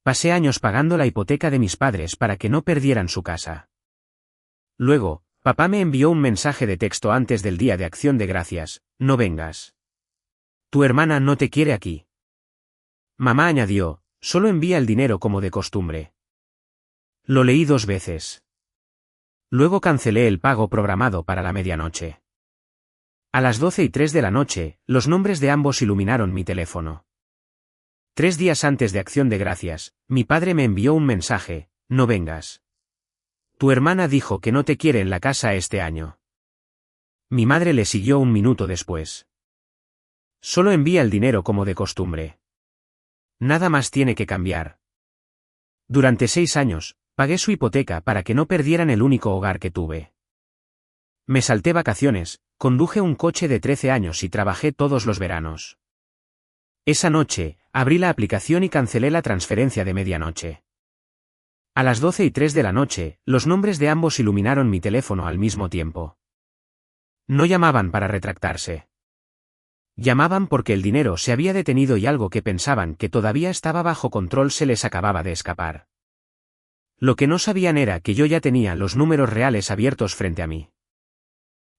Pasé años pagando la hipoteca de mis padres para que no perdieran su casa. Luego, papá me envió un mensaje de texto antes del Día de Acción de Gracias: no vengas. Tu hermana no te quiere aquí. Mamá añadió: solo envía el dinero como de costumbre. Lo leí 2 veces. Luego cancelé el pago programado para la medianoche. A las 12:03 de la noche, los nombres de ambos iluminaron mi teléfono. 3 días antes de Acción de Gracias, mi padre me envió un mensaje: no vengas. Tu hermana dijo que no te quiere en la casa este año. Mi madre le siguió 1 minuto después. Solo envía el dinero como de costumbre. Nada más tiene que cambiar. Durante 6 años, pagué su hipoteca para que no perdieran el único hogar que tuve. Me salté vacaciones, conduje un coche de 13 años y trabajé todos los veranos. Esa noche, abrí la aplicación y cancelé la transferencia de medianoche. A las 12:03 de la noche, los nombres de ambos iluminaron mi teléfono al mismo tiempo. No llamaban para retractarse. Llamaban porque el dinero se había detenido y algo que pensaban que todavía estaba bajo control se les acababa de escapar. Lo que no sabían era que yo ya tenía los números reales abiertos frente a mí.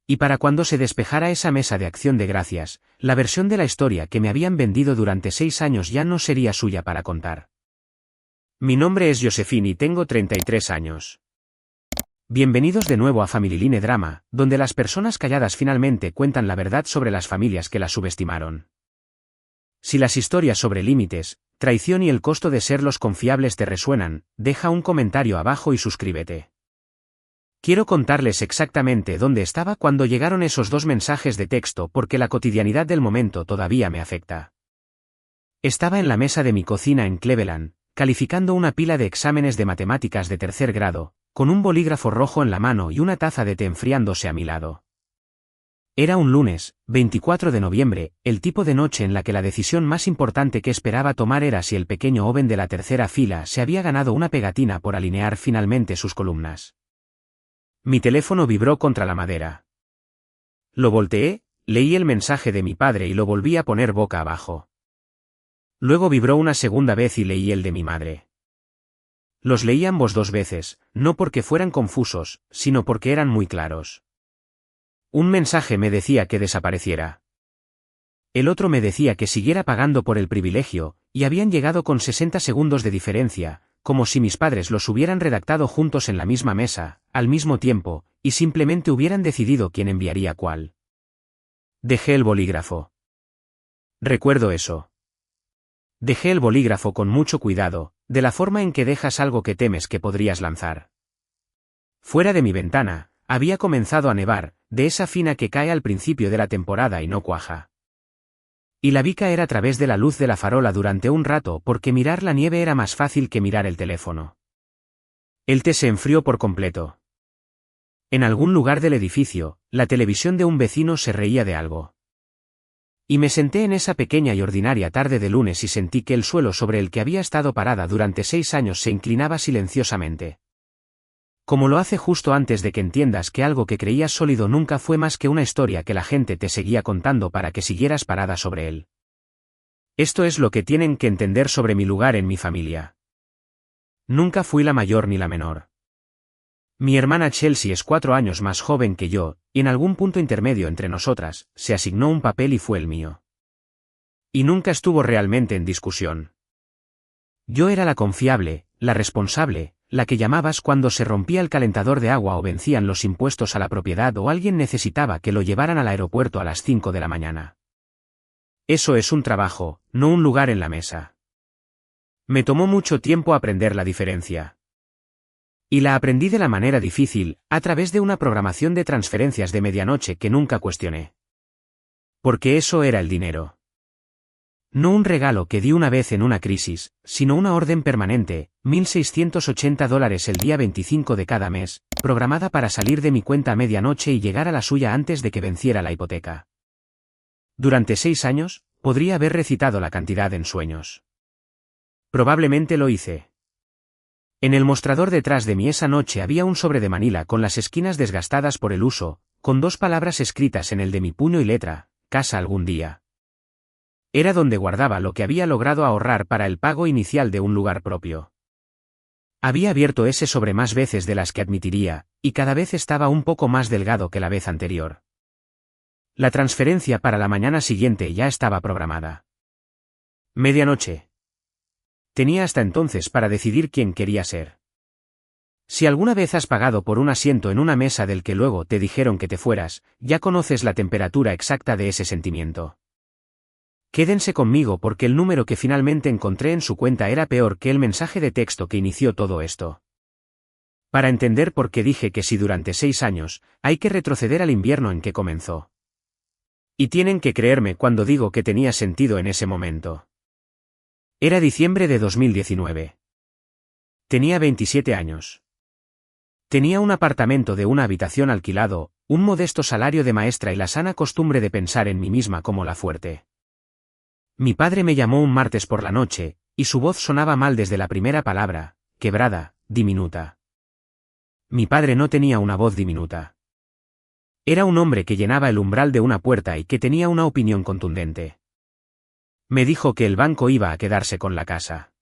Y para cuando se despejara esa mesa de Acción de Gracias, la versión de la historia que me habían vendido durante 6 años ya no sería suya para contar. Mi nombre es Josephine y tengo 33 años. Bienvenidos de nuevo a Family Line Drama, donde las personas calladas finalmente cuentan la verdad sobre las familias que las subestimaron. Si las historias sobre límites, traición y el costo de ser los confiables te resuenan, deja un comentario abajo y suscríbete. Quiero contarles exactamente dónde estaba cuando llegaron esos 2 mensajes de texto porque la cotidianidad del momento todavía me afecta. Estaba en la mesa de mi cocina en Cleveland, calificando una pila de exámenes de matemáticas de 3er grado, con un bolígrafo rojo en la mano y una taza de té enfriándose a mi lado. Era un lunes, 24 de noviembre, el tipo de noche en la que la decisión más importante que esperaba tomar era si el pequeño Owen de la 3ª fila se había ganado una pegatina por alinear finalmente sus columnas. Mi teléfono vibró contra la madera. Lo volteé, leí el mensaje de mi padre y lo volví a poner boca abajo. Luego vibró una segunda vez y leí el de mi madre. Los leí ambos 2 veces, no porque fueran confusos, sino porque eran muy claros. Un mensaje me decía que desapareciera. El otro me decía que siguiera pagando por el privilegio, y habían llegado con 60 segundos de diferencia, como si mis padres los hubieran redactado juntos en la misma mesa, al mismo tiempo, y simplemente hubieran decidido quién enviaría cuál. Dejé el bolígrafo. Recuerdo eso. Dejé el bolígrafo con mucho cuidado, de la forma en que dejas algo que temes que podrías lanzar. Fuera de mi ventana, había comenzado a nevar, de esa fina que cae al principio de la temporada y no cuaja. Y la vi caer a través de la luz de la farola durante un rato porque mirar la nieve era más fácil que mirar el teléfono. El té se enfrió por completo. En algún lugar del edificio, la televisión de un vecino se reía de algo. Y me senté en esa pequeña y ordinaria tarde de lunes y sentí que el suelo sobre el que había estado parada durante 6 años se inclinaba silenciosamente. Como lo hace justo antes de que entiendas que algo que creías sólido nunca fue más que una historia que la gente te seguía contando para que siguieras parada sobre él. Esto es lo que tienen que entender sobre mi lugar en mi familia. Nunca fui la mayor ni la menor. Mi hermana Chelsea es 4 años más joven que yo, y en algún punto intermedio entre nosotras, se asignó un papel y fue el mío. Y nunca estuvo realmente en discusión. Yo era la confiable, la responsable, la que llamabas cuando se rompía el calentador de agua o vencían los impuestos a la propiedad o alguien necesitaba que lo llevaran al aeropuerto a las 5 de la mañana. Eso es un trabajo, no un lugar en la mesa. Me tomó mucho tiempo aprender la diferencia. Y la aprendí de la manera difícil, a través de una programación de transferencias de medianoche que nunca cuestioné. Porque eso era el dinero. No un regalo que di una vez en una crisis, sino una orden permanente, $1,680 el día 25 de cada mes, programada para salir de mi cuenta a medianoche y llegar a la suya antes de que venciera la hipoteca. Durante 6 años, podría haber recitado la cantidad en sueños. Probablemente lo hice. En el mostrador detrás de mí esa noche había un sobre de Manila con las esquinas desgastadas por el uso, con 2 palabras escritas en el de mi puño y letra: casa algún día. Era donde guardaba lo que había logrado ahorrar para el pago inicial de un lugar propio. Había abierto ese sobre más veces de las que admitiría, y cada vez estaba un poco más delgado que la vez anterior. La transferencia para la mañana siguiente ya estaba programada. Medianoche. Tenía hasta entonces para decidir quién quería ser. Si alguna vez has pagado por un asiento en una mesa del que luego te dijeron que te fueras, ya conoces la temperatura exacta de ese sentimiento. Quédense conmigo porque el número que finalmente encontré en su cuenta era peor que el mensaje de texto que inició todo esto. Para entender por qué dije que sí durante 6 años, hay que retroceder al invierno en que comenzó. Y tienen que creerme cuando digo que tenía sentido en ese momento. Era diciembre de 2019. Tenía 27 años. Tenía un apartamento de una habitación alquilado, un modesto salario de maestra y la sana costumbre de pensar en mí misma como la fuerte. Mi padre me llamó un martes por la noche, y su voz sonaba mal desde la primera palabra, quebrada, diminuta. Mi padre no tenía una voz diminuta. Era un hombre que llenaba el umbral de una puerta y que tenía una opinión contundente. Me dijo que el banco iba a quedarse con la casa.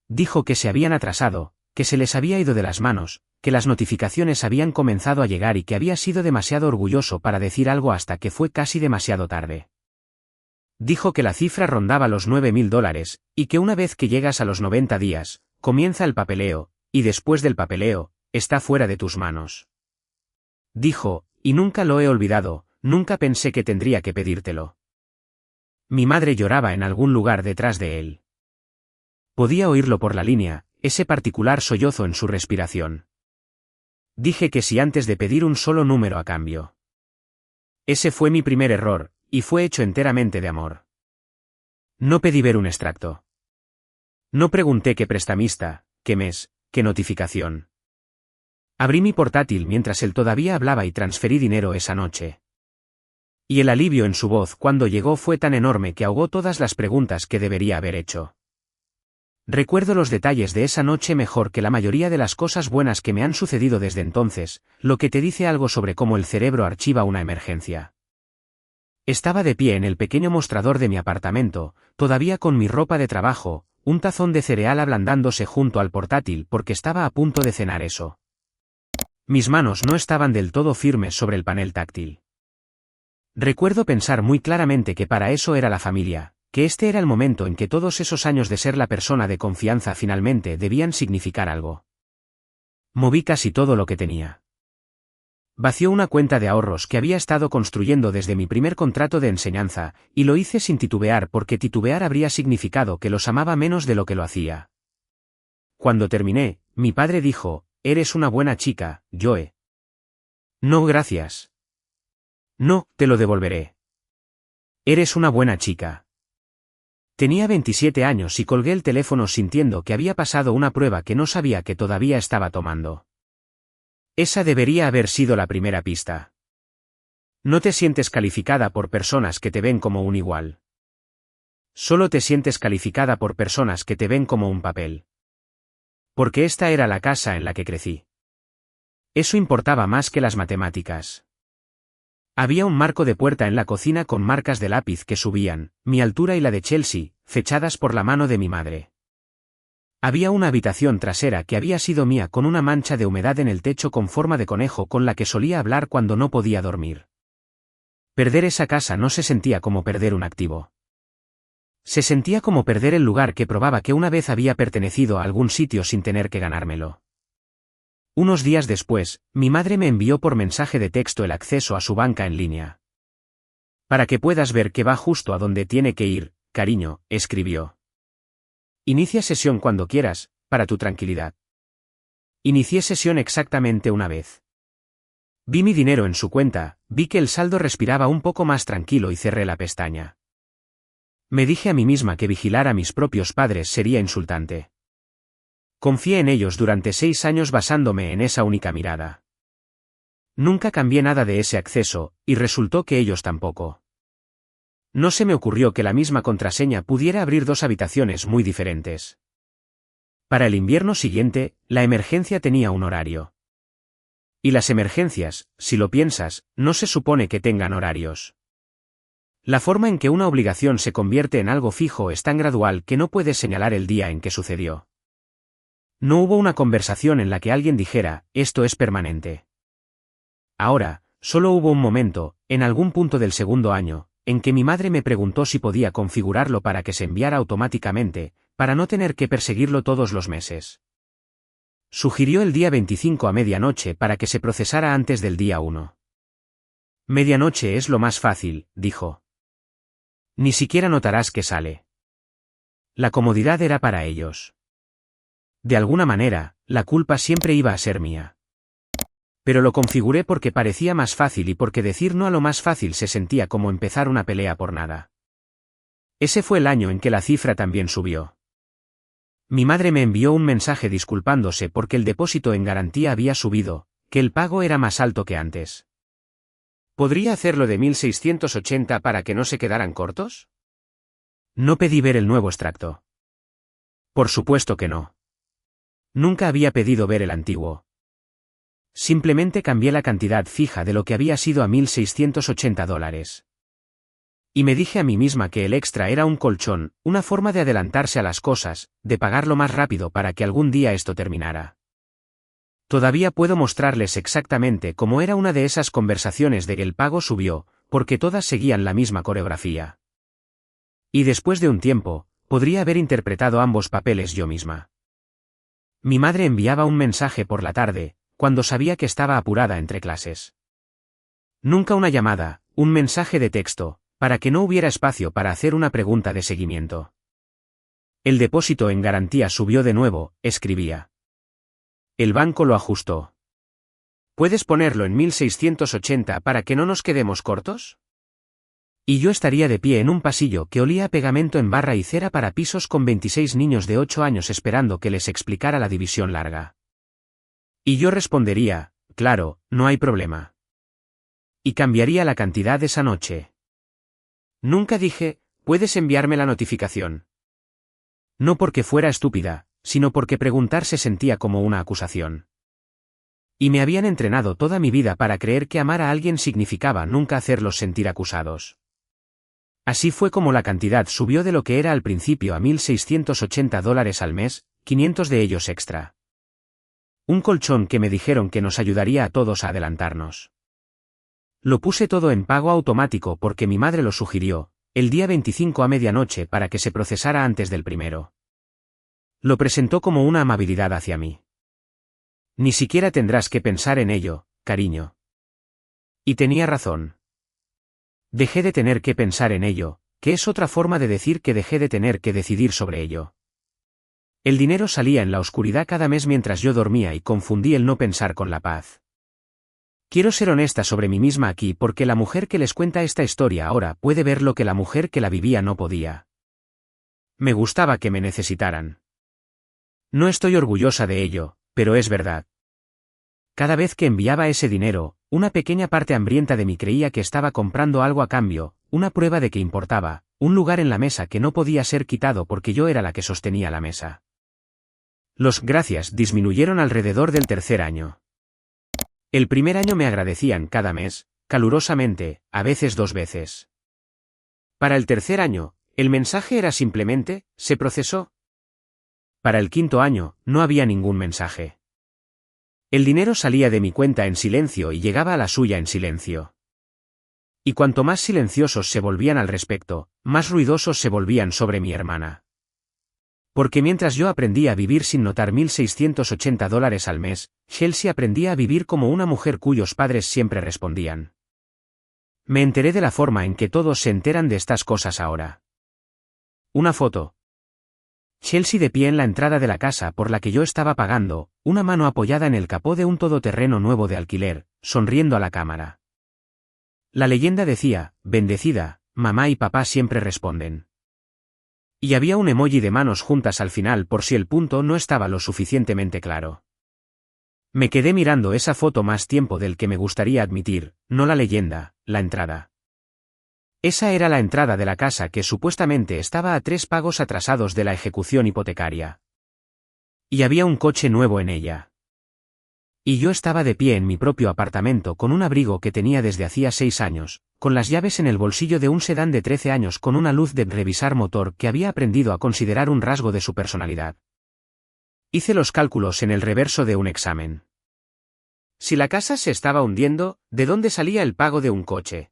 Dijo que se habían atrasado, que se les había ido de las manos, que las notificaciones habían comenzado a llegar y que había sido demasiado orgulloso para decir algo hasta que fue casi demasiado tarde. Dijo que la cifra rondaba los $9.000, y que una vez que llegas a los 90 días, comienza el papeleo, y después del papeleo, está fuera de tus manos. Dijo, y nunca lo he olvidado, nunca pensé que tendría que pedírtelo. Mi madre lloraba en algún lugar detrás de él. Podía oírlo por la línea, ese particular sollozo en su respiración. Dije que sí antes de pedir un solo número a cambio. Ese fue mi primer error, y fue hecho enteramente de amor. No pedí ver un extracto. No pregunté qué prestamista, qué mes, qué notificación. Abrí mi portátil mientras él todavía hablaba y transferí dinero esa noche. Y el alivio en su voz cuando llegó fue tan enorme que ahogó todas las preguntas que debería haber hecho. Recuerdo los detalles de esa noche mejor que la mayoría de las cosas buenas que me han sucedido desde entonces, lo que te dice algo sobre cómo el cerebro archiva una emergencia. Estaba de pie en el pequeño mostrador de mi apartamento, todavía con mi ropa de trabajo, un tazón de cereal ablandándose junto al portátil porque estaba a punto de cenar eso. Mis manos no estaban del todo firmes sobre el panel táctil. Recuerdo pensar muy claramente que para eso era la familia, que este era el momento en que todos esos años de ser la persona de confianza finalmente debían significar algo. Moví casi todo lo que tenía. Vació una cuenta de ahorros que había estado construyendo desde mi primer contrato de enseñanza, y lo hice sin titubear porque titubear habría significado que los amaba menos de lo que lo hacía. Cuando terminé, mi padre dijo, «Eres una buena chica, Joe». «No, gracias». «No, te lo devolveré». «Eres una buena chica». Tenía 27 años y colgué el teléfono sintiendo que había pasado una prueba que no sabía que todavía estaba tomando. Esa debería haber sido la primera pista. No te sientes calificada por personas que te ven como un igual. Solo te sientes calificada por personas que te ven como un papel. Porque esta era la casa en la que crecí. Eso importaba más que las matemáticas. Había un marco de puerta en la cocina con marcas de lápiz que subían, mi altura y la de Chelsea, fechadas por la mano de mi madre. Había una habitación trasera que había sido mía con una mancha de humedad en el techo con forma de conejo con la que solía hablar cuando no podía dormir. Perder esa casa no se sentía como perder un activo. Se sentía como perder el lugar que probaba que una vez había pertenecido a algún sitio sin tener que ganármelo. Unos días después, mi madre me envió por mensaje de texto el acceso a su banca en línea. Para que puedas ver que va justo a donde tiene que ir, cariño, escribió. Inicia sesión cuando quieras, para tu tranquilidad. Inicié sesión exactamente una vez. Vi mi dinero en su cuenta, vi que el saldo respiraba un poco más tranquilo y cerré la pestaña. Me dije a mí misma que vigilar a mis propios padres sería insultante. Confié en ellos durante 6 años basándome en esa única mirada. Nunca cambié nada de ese acceso, y resultó que ellos tampoco. No se me ocurrió que la misma contraseña pudiera abrir 2 habitaciones muy diferentes. Para el invierno siguiente, la emergencia tenía un horario. Y las emergencias, si lo piensas, no se supone que tengan horarios. La forma en que una obligación se convierte en algo fijo es tan gradual que no puedes señalar el día en que sucedió. No hubo una conversación en la que alguien dijera, esto es permanente. Ahora, solo hubo un momento, en algún punto del segundo año, en que mi madre me preguntó si podía configurarlo para que se enviara automáticamente, para no tener que perseguirlo todos los meses. Sugirió el día 25 a medianoche para que se procesara antes del día 1. Medianoche es lo más fácil, dijo. Ni siquiera notarás que sale. La comodidad era para ellos. De alguna manera, la culpa siempre iba a ser mía. Pero lo configuré porque parecía más fácil y porque decir no a lo más fácil se sentía como empezar una pelea por nada. Ese fue el año en que la cifra también subió. Mi madre me envió un mensaje disculpándose porque el depósito en garantía había subido, que el pago era más alto que antes. ¿Podría hacerlo de 1680 para que no se quedaran cortos? No pedí ver el nuevo extracto. Por supuesto que no. Nunca había pedido ver el antiguo. Simplemente cambié la cantidad fija de lo que había sido a $1680. Y me dije a mí misma que el extra era un colchón, una forma de adelantarse a las cosas, de pagarlo más rápido para que algún día esto terminara. Todavía puedo mostrarles exactamente cómo era una de esas conversaciones de que el pago subió, porque todas seguían la misma coreografía. Y después de un tiempo, podría haber interpretado ambos papeles yo misma. Mi madre enviaba un mensaje por la tarde, cuando sabía que estaba apurada entre clases. Nunca una llamada, un mensaje de texto, para que no hubiera espacio para hacer una pregunta de seguimiento. El depósito en garantía subió de nuevo, escribía. El banco lo ajustó. ¿Puedes ponerlo en 1680 para que no nos quedemos cortos? Y yo estaría de pie en un pasillo que olía a pegamento en barra y cera para pisos con 26 niños de 8 años esperando que les explicara la división larga. Y yo respondería, claro, no hay problema. Y cambiaría la cantidad esa noche. Nunca dije, ¿puedes enviarme la notificación? No porque fuera estúpida, sino porque preguntar se sentía como una acusación. Y me habían entrenado toda mi vida para creer que amar a alguien significaba nunca hacerlos sentir acusados. Así fue como la cantidad subió de lo que era al principio a $1680 al mes, 500 de ellos extra. Un colchón que me dijeron que nos ayudaría a todos a adelantarnos. Lo puse todo en pago automático porque mi madre lo sugirió, el día 25 a medianoche para que se procesara antes del 1. Lo presentó como una amabilidad hacia mí. Ni siquiera tendrás que pensar en ello, cariño. Y tenía razón. Dejé de tener que pensar en ello, que es otra forma de decir que dejé de tener que decidir sobre ello. El dinero salía en la oscuridad cada mes mientras yo dormía y confundí el no pensar con la paz. Quiero ser honesta sobre mí misma aquí porque la mujer que les cuenta esta historia ahora puede ver lo que la mujer que la vivía no podía. Me gustaba que me necesitaran. No estoy orgullosa de ello, pero es verdad. Cada vez que enviaba ese dinero, una pequeña parte hambrienta de mí creía que estaba comprando algo a cambio, una prueba de que importaba, un lugar en la mesa que no podía ser quitado porque yo era la que sostenía la mesa. Los gracias disminuyeron alrededor del tercer año. El primer año me agradecían cada mes, calurosamente, a veces 2 veces. Para el tercer año, el mensaje era simplemente, se procesó. Para el quinto año, no había ningún mensaje. El dinero salía de mi cuenta en silencio y llegaba a la suya en silencio. Y cuanto más silenciosos se volvían al respecto, más ruidosos se volvían sobre mi hermana. Porque mientras yo aprendía a vivir sin notar $1680 al mes, Chelsea aprendía a vivir como una mujer cuyos padres siempre respondían. Me enteré de la forma en que todos se enteran de estas cosas ahora. Una foto. Chelsea de pie en la entrada de la casa por la que yo estaba pagando, una mano apoyada en el capó de un todoterreno nuevo de alquiler, sonriendo a la cámara. La leyenda decía, bendecida, mamá y papá siempre responden. Y había un emoji de manos juntas al final por si el punto no estaba lo suficientemente claro. Me quedé mirando esa foto más tiempo del que me gustaría admitir, no la leyenda, la entrada. Esa era la entrada de la casa que supuestamente estaba a 3 pagos atrasados de la ejecución hipotecaria. Y había un coche nuevo en ella. Y yo estaba de pie en mi propio apartamento con un abrigo que tenía desde hacía 6 años, con las llaves en el bolsillo de un sedán de 13 años con una luz de revisar motor que había aprendido a considerar un rasgo de su personalidad. Hice los cálculos en el reverso de un examen. Si la casa se estaba hundiendo, ¿de dónde salía el pago de un coche?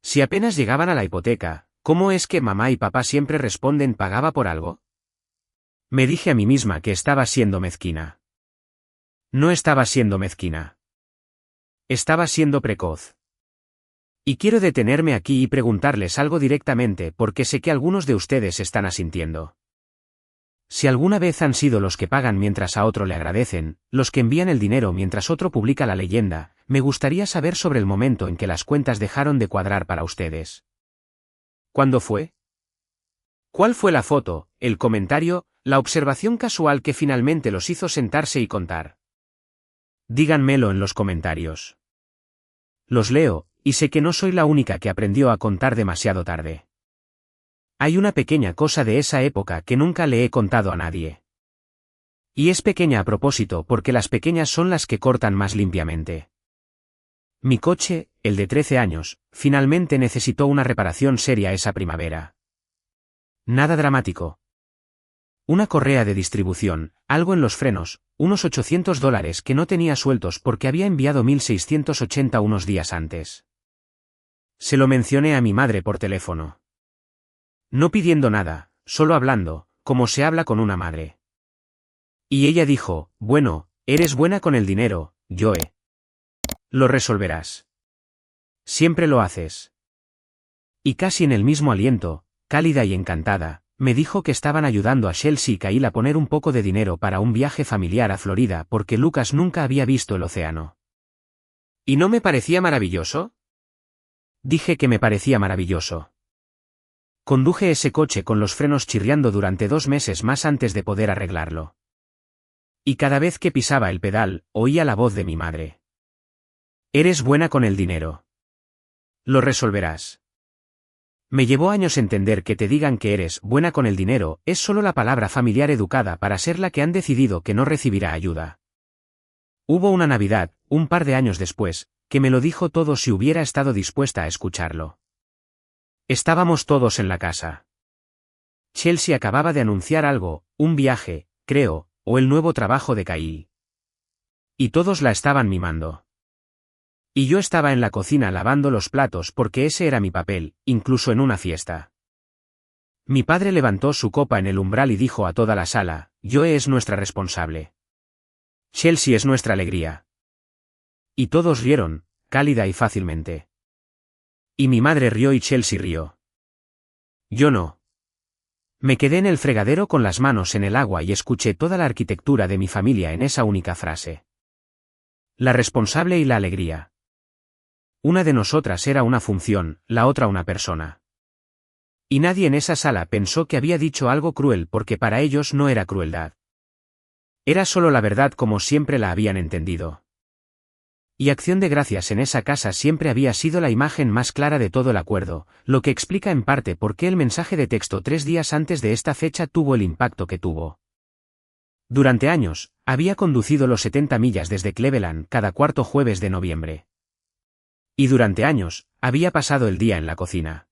Si apenas llegaban a la hipoteca, ¿cómo es que mamá y papá siempre responden pagaba por algo? Me dije a mí misma que estaba siendo mezquina. No estaba siendo mezquina. Estaba siendo precoz. Y quiero detenerme aquí y preguntarles algo directamente porque sé que algunos de ustedes están asintiendo. Si alguna vez han sido los que pagan mientras a otro le agradecen, los que envían el dinero mientras otro publica la leyenda, me gustaría saber sobre el momento en que las cuentas dejaron de cuadrar para ustedes. ¿Cuándo fue? ¿Cuál fue la foto, el comentario, la observación casual que finalmente los hizo sentarse y contar? Díganmelo en los comentarios. Los leo, y sé que no soy la única que aprendió a contar demasiado tarde. Hay una pequeña cosa de esa época que nunca le he contado a nadie. Y es pequeña a propósito porque las pequeñas son las que cortan más limpiamente. Mi coche, el de 13 años, finalmente necesitó una reparación seria esa primavera. Nada dramático. Una correa de distribución, algo en los frenos, unos $800 que no tenía sueltos porque había enviado 1680 unos días antes. Se lo mencioné a mi madre por teléfono. No pidiendo nada, solo hablando, como se habla con una madre. Y ella dijo, bueno, eres buena con el dinero, Joe. Lo resolverás. Siempre lo haces. Y casi en el mismo aliento, cálida y encantada, me dijo que estaban ayudando a Chelsea y Kyle a poner un poco de dinero para un viaje familiar a Florida porque Lucas nunca había visto el océano. ¿Y no me parecía maravilloso? Dije que me parecía maravilloso. Conduje ese coche con los frenos chirriando durante 2 meses más antes de poder arreglarlo. Y cada vez que pisaba el pedal, oía la voz de mi madre. Eres buena con el dinero. Lo resolverás. Me llevó años entender que te digan que eres buena con el dinero es solo la palabra familiar educada para ser la que han decidido que no recibirá ayuda. Hubo una Navidad, un par de años después, que me lo dijo todo si hubiera estado dispuesta a escucharlo. Estábamos todos en la casa. Chelsea acababa de anunciar algo, un viaje, creo, o el nuevo trabajo de Kyle. Y todos la estaban mimando. Y yo estaba en la cocina lavando los platos porque ese era mi papel, incluso en una fiesta. Mi padre levantó su copa en el umbral y dijo a toda la sala, Joe es nuestra responsable. Chelsea es nuestra alegría. Y todos rieron, cálida y fácilmente. Y mi madre rió y Chelsea rió. Yo no. Me quedé en el fregadero con las manos en el agua y escuché toda la arquitectura de mi familia en esa única frase. La responsable y la alegría. Una de nosotras era una función, la otra una persona. Y nadie en esa sala pensó que había dicho algo cruel porque para ellos no era crueldad. Era solo la verdad como siempre la habían entendido. Y Acción de Gracias en esa casa siempre había sido la imagen más clara de todo el acuerdo, lo que explica en parte por qué el mensaje de texto 3 días antes de esta fecha tuvo el impacto que tuvo. Durante años, había conducido los 70 millas desde Cleveland cada cuarto jueves de noviembre. Y durante años, había pasado el día en la cocina.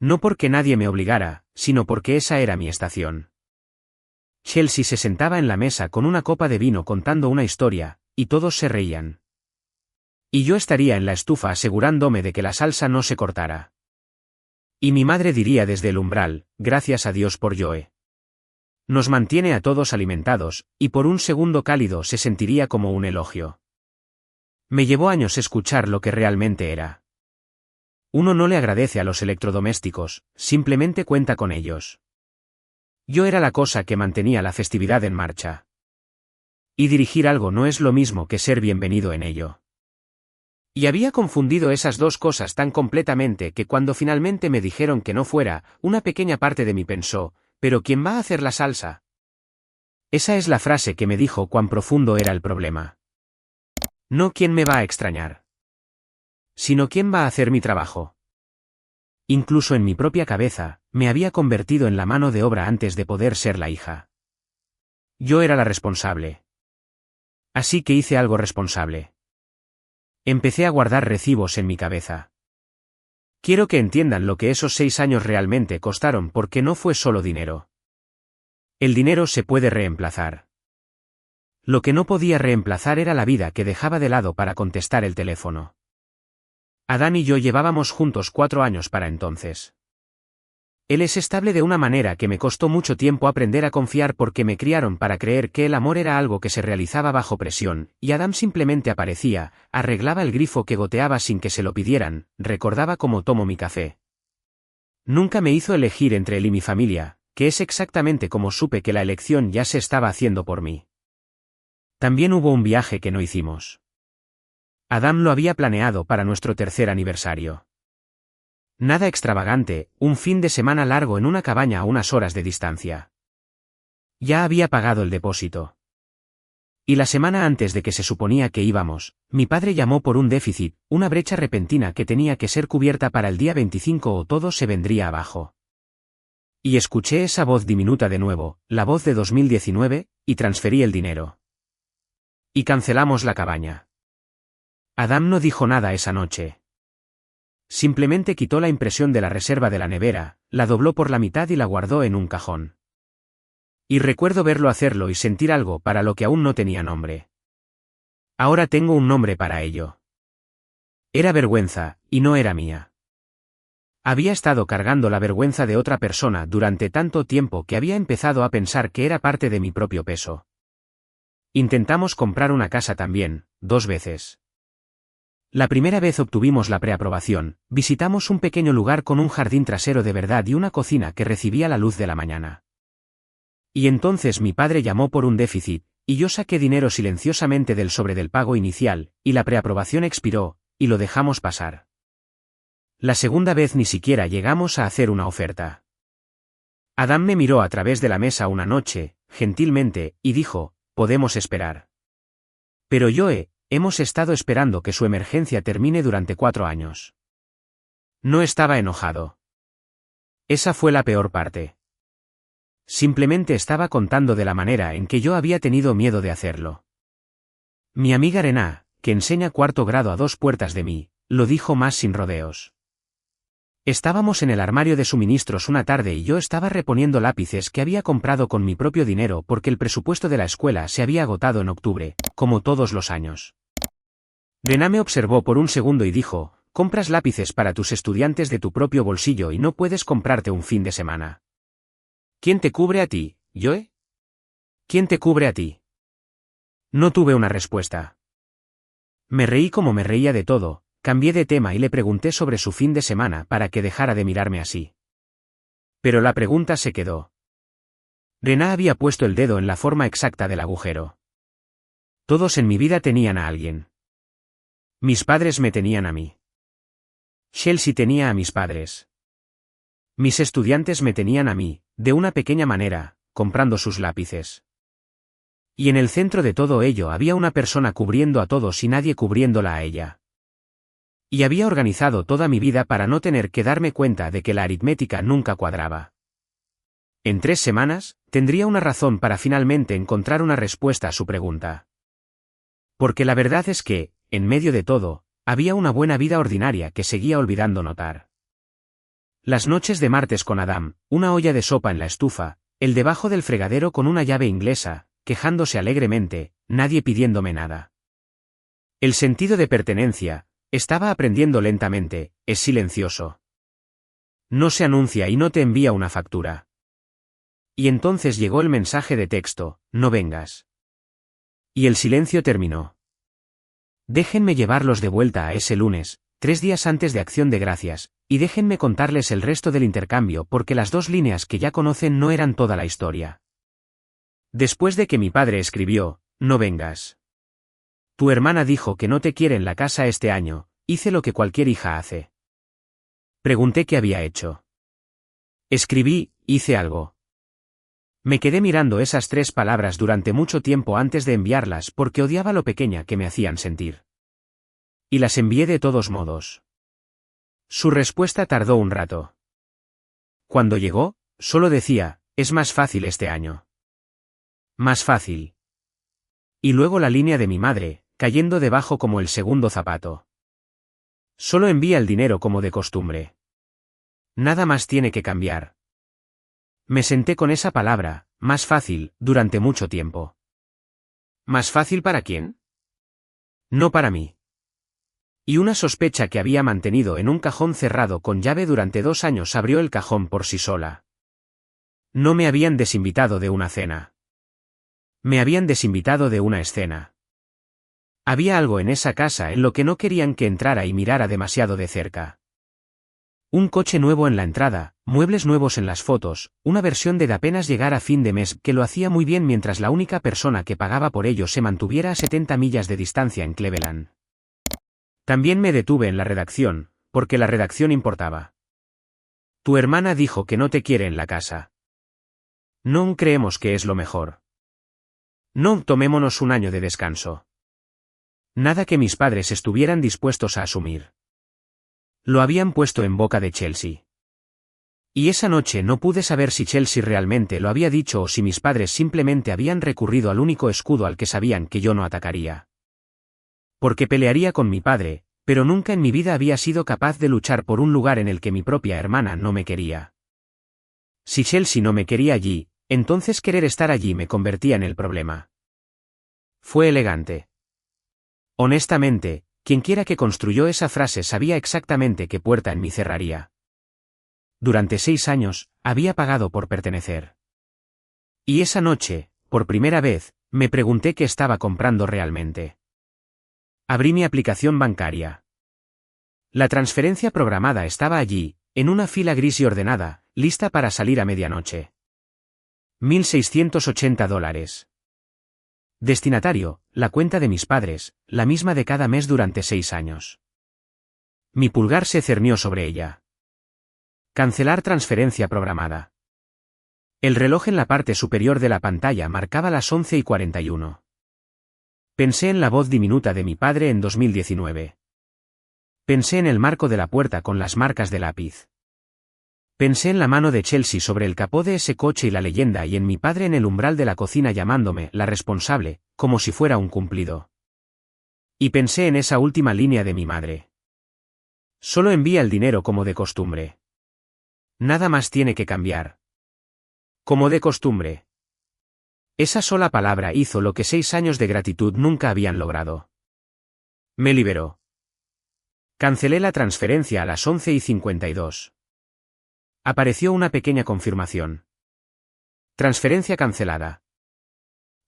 No porque nadie me obligara, sino porque esa era mi estación. Chelsea se sentaba en la mesa con una copa de vino contando una historia, y todos se reían. Y yo estaría en la estufa asegurándome de que la salsa no se cortara. Y mi madre diría desde el umbral, gracias a Dios por Joe. Nos mantiene a todos alimentados, y por un segundo cálido se sentiría como un elogio. Me llevó años escuchar lo que realmente era. Uno no le agradece a los electrodomésticos, simplemente cuenta con ellos. Yo era la cosa que mantenía la festividad en marcha. Y dirigir algo no es lo mismo que ser bienvenido en ello. Y había confundido esas dos cosas tan completamente que cuando finalmente me dijeron que no fuera, una pequeña parte de mí pensó, ¿pero quién va a hacer la salsa? Esa es la frase que me dijo cuán profundo era el problema. No quién me va a extrañar, sino quién va a hacer mi trabajo. Incluso en mi propia cabeza, me había convertido en la mano de obra antes de poder ser la hija. Yo era la responsable. Así que hice algo responsable. Empecé a guardar recibos en mi cabeza. Quiero que entiendan lo que esos 6 años realmente costaron porque no fue solo dinero. El dinero se puede reemplazar. Lo que no podía reemplazar era la vida que dejaba de lado para contestar el teléfono. Adán y yo llevábamos juntos 4 años para entonces. Él es estable de una manera que me costó mucho tiempo aprender a confiar porque me criaron para creer que el amor era algo que se realizaba bajo presión, y Adam simplemente aparecía, arreglaba el grifo que goteaba sin que se lo pidieran, recordaba cómo tomo mi café. Nunca me hizo elegir entre él y mi familia, que es exactamente como supe que la elección ya se estaba haciendo por mí. También hubo un viaje que no hicimos. Adam lo había planeado para nuestro 3er aniversario. Nada extravagante, un fin de semana largo en una cabaña a unas horas de distancia. Ya había pagado el depósito. Y la semana antes de que se suponía que íbamos, mi padre llamó por un déficit, una brecha repentina que tenía que ser cubierta para el día 25 o todo se vendría abajo. Y escuché esa voz diminuta de nuevo, la voz de 2019, y transferí el dinero. Y cancelamos la cabaña. Adam no dijo nada esa noche. Simplemente quitó la impresión de la reserva de la nevera, la dobló por la mitad y la guardó en un cajón. Y recuerdo verlo hacerlo y sentir algo para lo que aún no tenía nombre. Ahora tengo un nombre para ello. Era vergüenza, y no era mía. Había estado cargando la vergüenza de otra persona durante tanto tiempo que había empezado a pensar que era parte de mi propio peso. Intentamos comprar una casa también, 2 veces. La primera vez obtuvimos la preaprobación, visitamos un pequeño lugar con un jardín trasero de verdad y una cocina que recibía la luz de la mañana. Y entonces mi padre llamó por un déficit, y yo saqué dinero silenciosamente del sobre del pago inicial, y la preaprobación expiró, y lo dejamos pasar. La segunda vez ni siquiera llegamos a hacer una oferta. Adam me miró a través de la mesa una noche, gentilmente, y dijo, podemos esperar. Pero hemos estado esperando que su emergencia termine durante 4 años. No estaba enojado. Esa fue la peor parte. Simplemente estaba contando de la manera en que yo había tenido miedo de hacerlo. Mi amiga Rená, que enseña 4º grado a 2 puertas de mí, lo dijo más sin rodeos. Estábamos en el armario de suministros una tarde y yo estaba reponiendo lápices que había comprado con mi propio dinero porque el presupuesto de la escuela se había agotado en octubre, como todos los años. Rená me observó por un segundo y dijo, compras lápices para tus estudiantes de tu propio bolsillo y no puedes comprarte un fin de semana. ¿Quién te cubre a ti, Joe? ¿Quién te cubre a ti? No tuve una respuesta. Me reí como me reía de todo, cambié de tema y le pregunté sobre su fin de semana para que dejara de mirarme así. Pero la pregunta se quedó. Rená había puesto el dedo en la forma exacta del agujero. Todos en mi vida tenían a alguien. Mis padres me tenían a mí. Chelsea tenía a mis padres. Mis estudiantes me tenían a mí, de una pequeña manera, comprando sus lápices. Y en el centro de todo ello había una persona cubriendo a todos y nadie cubriéndola a ella. Y había organizado toda mi vida para no tener que darme cuenta de que la aritmética nunca cuadraba. En 3 semanas, tendría una razón para finalmente encontrar una respuesta a su pregunta. Porque la verdad es que, en medio de todo, había una buena vida ordinaria que seguía olvidando notar. Las noches de martes con Adam, una olla de sopa en la estufa, el debajo del fregadero con una llave inglesa, quejándose alegremente, nadie pidiéndome nada. El sentido de pertenencia, estaba aprendiendo lentamente, es silencioso. No se anuncia y no te envía una factura. Y entonces llegó el mensaje de texto, no vengas. Y el silencio terminó. Déjenme llevarlos de vuelta a ese lunes, 3 días antes de Acción de Gracias, y déjenme contarles el resto del intercambio porque las 2 líneas que ya conocen no eran toda la historia. Después de que mi padre escribió, no vengas. Tu hermana dijo que no te quiere en la casa este año, hice lo que cualquier hija hace. Pregunté qué había hecho. Escribí, hice algo. Me quedé mirando esas 3 palabras durante mucho tiempo antes de enviarlas porque odiaba lo pequeña que me hacían sentir. Y las envié de todos modos. Su respuesta tardó un rato. Cuando llegó, solo decía, es más fácil este año. Más fácil. Y luego la línea de mi madre, cayendo debajo como el segundo zapato. Solo envía el dinero como de costumbre. Nada más tiene que cambiar. Me senté con esa palabra, más fácil, durante mucho tiempo. ¿Más fácil para quién? No para mí. Y una sospecha que había mantenido en un cajón cerrado con llave durante 2 años abrió el cajón por sí sola. No me habían desinvitado de una cena. Me habían desinvitado de una escena. Había algo en esa casa en lo que no querían que entrara y mirara demasiado de cerca. Un coche nuevo en la entrada, muebles nuevos en las fotos, una versión de apenas llegar a fin de mes que lo hacía muy bien mientras la única persona que pagaba por ello se mantuviera a 70 millas de distancia en Cleveland. También me detuve en la redacción, porque la redacción importaba. Tu hermana dijo que no te quiere en la casa. No creemos que es lo mejor. No tomémonos un año de descanso. Nada que mis padres estuvieran dispuestos a asumir. Lo habían puesto en boca de Chelsea. Y esa noche no pude saber si Chelsea realmente lo había dicho o si mis padres simplemente habían recurrido al único escudo al que sabían que yo no atacaría. Porque pelearía con mi padre, pero nunca en mi vida había sido capaz de luchar por un lugar en el que mi propia hermana no me quería. Si Chelsea no me quería allí, entonces querer estar allí me convertía en el problema. Fue elegante. Honestamente, quienquiera que construyó esa frase sabía exactamente qué puerta en mí cerraría. Durante 6 años, había pagado por pertenecer. Y esa noche, por primera vez, me pregunté qué estaba comprando realmente. Abrí mi aplicación bancaria. La transferencia programada estaba allí, en una fila gris y ordenada, lista para salir a medianoche. $1,680. Destinatario, la cuenta de mis padres, la misma de cada mes durante 6 años. Mi pulgar se cernió sobre ella. Cancelar transferencia programada. El reloj en la parte superior de la pantalla marcaba las 11:41. Pensé en la voz diminuta de mi padre en 2019. Pensé en el marco de la puerta con las marcas de lápiz. Pensé en la mano de Chelsea sobre el capó de ese coche y la leyenda y en mi padre en el umbral de la cocina llamándome la responsable, como si fuera un cumplido. Y pensé en esa última línea de mi madre. Solo envía el dinero como de costumbre. Nada más tiene que cambiar. Como de costumbre. Esa sola palabra hizo lo que 6 años de gratitud nunca habían logrado. Me liberó. Cancelé la transferencia a las 11:52. Apareció una pequeña confirmación. Transferencia cancelada.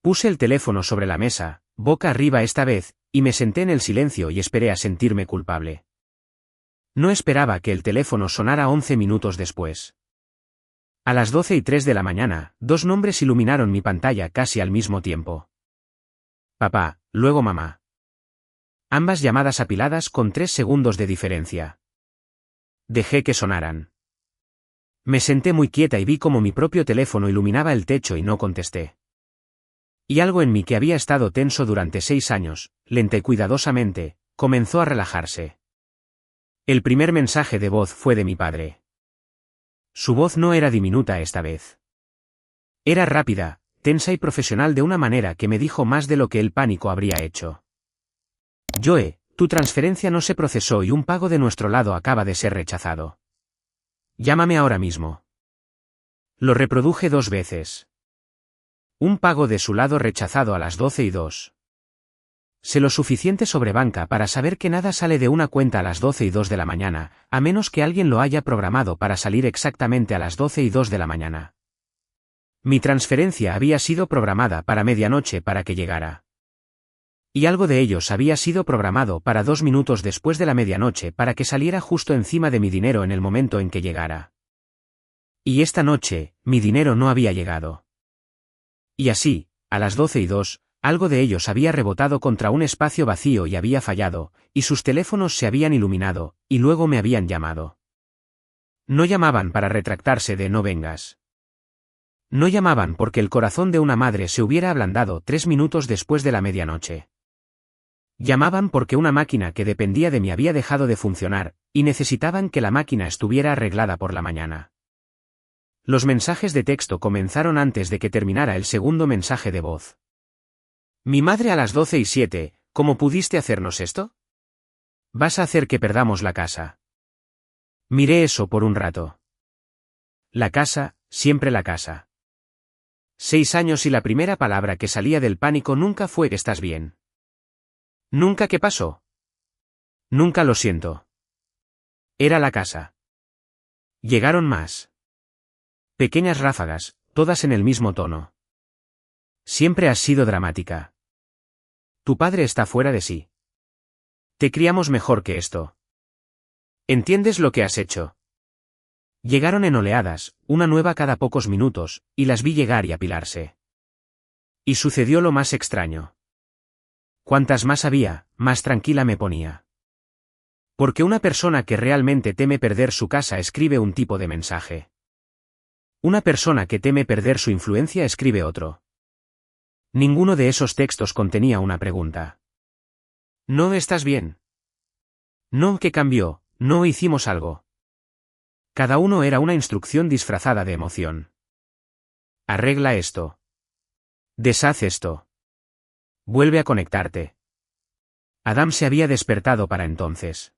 Puse el teléfono sobre la mesa, boca arriba esta vez, y me senté en el silencio y esperé a sentirme culpable. No esperaba que el teléfono sonara 11 minutos después. A las 12:03 de la mañana, 2 nombres iluminaron mi pantalla casi al mismo tiempo. Papá, luego mamá. Ambas llamadas apiladas con 3 segundos de diferencia. Dejé que sonaran. Me senté muy quieta y vi cómo mi propio teléfono iluminaba el techo y no contesté. Y algo en mí que había estado tenso durante 6 años, lenta y cuidadosamente, comenzó a relajarse. El primer mensaje de voz fue de mi padre. Su voz no era diminuta esta vez. Era rápida, tensa y profesional de una manera que me dijo más de lo que el pánico habría hecho. Joe, tu transferencia no se procesó y un pago de nuestro lado acaba de ser rechazado. Llámame ahora mismo. Lo reproduje 2 veces. Un pago de su lado rechazado a las 12:02. Sé lo suficiente sobre banca para saber que nada sale de una cuenta a las 12:02 de la mañana, a menos que alguien lo haya programado para salir exactamente a las 12:02 de la mañana. Mi transferencia había sido programada para medianoche para que llegara. Y algo de ellos había sido programado para 2 minutos después de la medianoche para que saliera justo encima de mi dinero en el momento en que llegara. Y esta noche, mi dinero no había llegado. Y así, a las 12:02, algo de ellos había rebotado contra un espacio vacío y había fallado, y sus teléfonos se habían iluminado, y luego me habían llamado. No llamaban para retractarse de no vengas. No llamaban porque el corazón de una madre se hubiera ablandado 3 minutos después de la medianoche. Llamaban porque una máquina que dependía de mí había dejado de funcionar, y necesitaban que la máquina estuviera arreglada por la mañana. Los mensajes de texto comenzaron antes de que terminara el segundo mensaje de voz. Mi madre a las 12:07, ¿cómo pudiste hacernos esto? Vas a hacer que perdamos la casa. Miré eso por un rato. La casa, siempre la casa. 6 años y la primera palabra que salía del pánico nunca fue «¿Estás bien?» ¿Nunca qué pasó? Nunca lo siento. Era la casa. Llegaron más. Pequeñas ráfagas, todas en el mismo tono. Siempre has sido dramática. Tu padre está fuera de sí. Te criamos mejor que esto. ¿Entiendes lo que has hecho? Llegaron en oleadas, una nueva cada pocos minutos, y las vi llegar y apilarse. Y sucedió lo más extraño. Cuantas más había, más tranquila me ponía. Porque una persona que realmente teme perder su casa escribe un tipo de mensaje. Una persona que teme perder su influencia escribe otro. Ninguno de esos textos contenía una pregunta. ¿No estás bien? No, ¿qué cambió? No hicimos algo. Cada uno era una instrucción disfrazada de emoción. Arregla esto. Deshaz esto. Vuelve a conectarte. Adam se había despertado para entonces.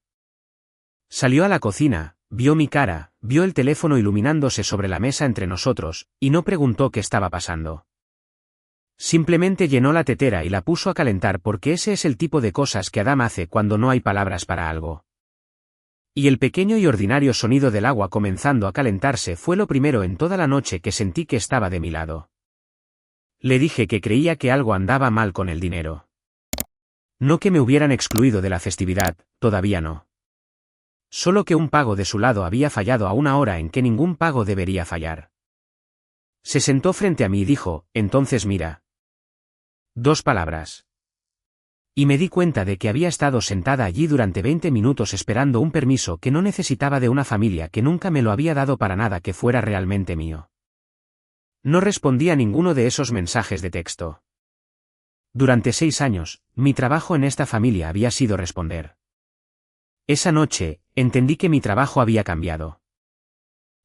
Salió a la cocina, vio mi cara, vio el teléfono iluminándose sobre la mesa entre nosotros, y no preguntó qué estaba pasando. Simplemente llenó la tetera y la puso a calentar porque ese es el tipo de cosas que Adam hace cuando no hay palabras para algo. Y el pequeño y ordinario sonido del agua comenzando a calentarse fue lo primero en toda la noche que sentí que estaba de mi lado. Le dije que creía que algo andaba mal con el dinero. No que me hubieran excluido de la festividad, todavía no. Solo que un pago de su lado había fallado a una hora en que ningún pago debería fallar. Se sentó frente a mí y dijo, entonces mira. 2 palabras. Y me di cuenta de que había estado sentada allí durante 20 minutos esperando un permiso que no necesitaba de una familia que nunca me lo había dado para nada que fuera realmente mío. No respondí a ninguno de esos mensajes de texto. Durante 6 años, mi trabajo en esta familia había sido responder. Esa noche, entendí que mi trabajo había cambiado.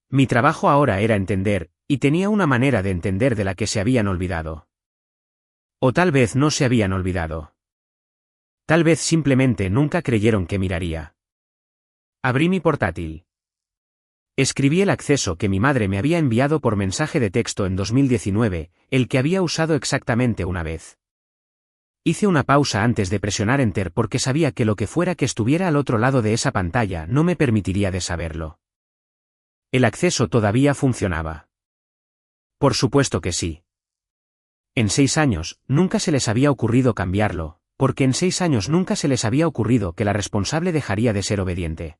Mi trabajo ahora era entender, y tenía una manera de entender de la que se habían olvidado. O tal vez no se habían olvidado. Tal vez simplemente nunca creyeron que miraría. Abrí mi portátil. Escribí el acceso que mi madre me había enviado por mensaje de texto en 2019, el que había usado exactamente una vez. Hice una pausa antes de presionar Enter porque sabía que lo que fuera que estuviera al otro lado de esa pantalla no me permitiría de saberlo. El acceso todavía funcionaba. Por supuesto que sí. En 6 años, nunca se les había ocurrido cambiarlo, porque en 6 años nunca se les había ocurrido que la responsable dejaría de ser obediente.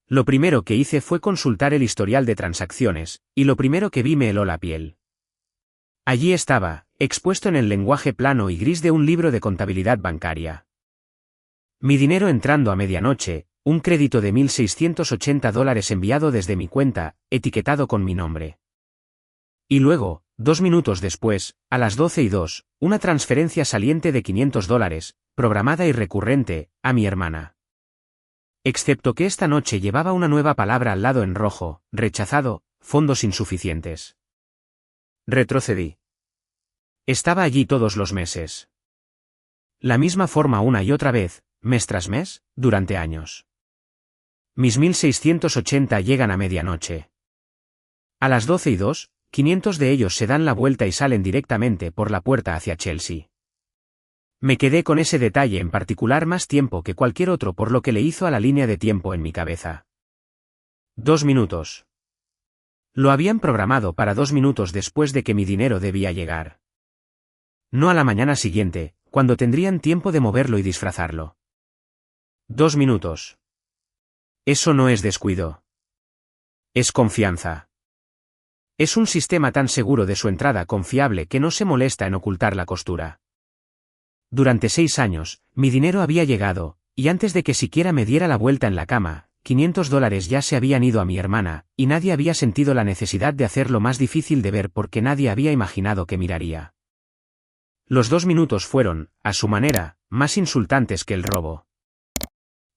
Lo primero que hice fue consultar el historial de transacciones, y lo primero que vi me heló la piel. Allí estaba, expuesto en el lenguaje plano y gris de un libro de contabilidad bancaria. Mi dinero entrando a medianoche, un crédito de $1.680 enviado desde mi cuenta, etiquetado con mi nombre. Y luego, 2 minutos después, a las 12:02, una transferencia saliente de $500, programada y recurrente, a mi hermana. Excepto que esta noche llevaba una nueva palabra al lado en rojo, rechazado, fondos insuficientes. Retrocedí. Estaba allí todos los meses. La misma forma una y otra vez, mes tras mes, durante años. Mis 1.680 llegan a medianoche. A las 12:02, 500 de ellos se dan la vuelta y salen directamente por la puerta hacia Chelsea. Me quedé con ese detalle en particular más tiempo que cualquier otro por lo que le hizo a la línea de tiempo en mi cabeza. 2 minutos. Lo habían programado para 2 minutos después de que mi dinero debía llegar. No a la mañana siguiente, cuando tendrían tiempo de moverlo y disfrazarlo. 2 minutos. Eso no es descuido. Es confianza. Es un sistema tan seguro de su entrada confiable que no se molesta en ocultar la costura. Durante 6 años, mi dinero había llegado, y antes de que siquiera me diera la vuelta en la cama, $500 ya se habían ido a mi hermana, y nadie había sentido la necesidad de hacerlo más difícil de ver porque nadie había imaginado que miraría. Los 2 minutos fueron, a su manera, más insultantes que el robo.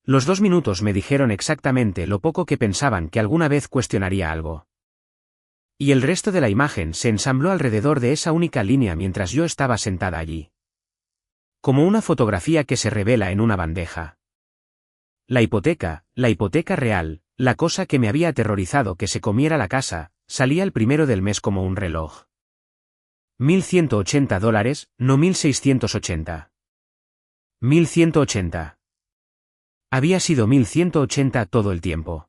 Los 2 minutos me dijeron exactamente lo poco que pensaban que alguna vez cuestionaría algo. Y el resto de la imagen se ensambló alrededor de esa única línea mientras yo estaba sentada allí. Como una fotografía que se revela en una bandeja. La hipoteca real, la cosa que me había aterrorizado que se comiera la casa, salía el primero del mes como un reloj. $1.180, no 1.680. 1.180. Había sido 1.180 todo el tiempo.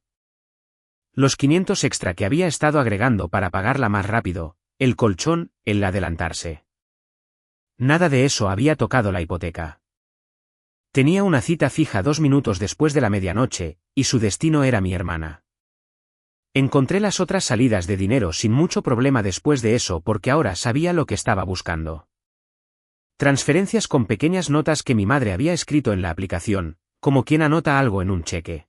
Los 500 extra que había estado agregando para pagarla más rápido, el colchón, el adelantarse. Nada de eso había tocado la hipoteca. Tenía una cita fija 2 minutos después de la medianoche, y su destino era mi hermana. Encontré las otras salidas de dinero sin mucho problema después de eso porque ahora sabía lo que estaba buscando. Transferencias con pequeñas notas que mi madre había escrito en la aplicación, como quien anota algo en un cheque.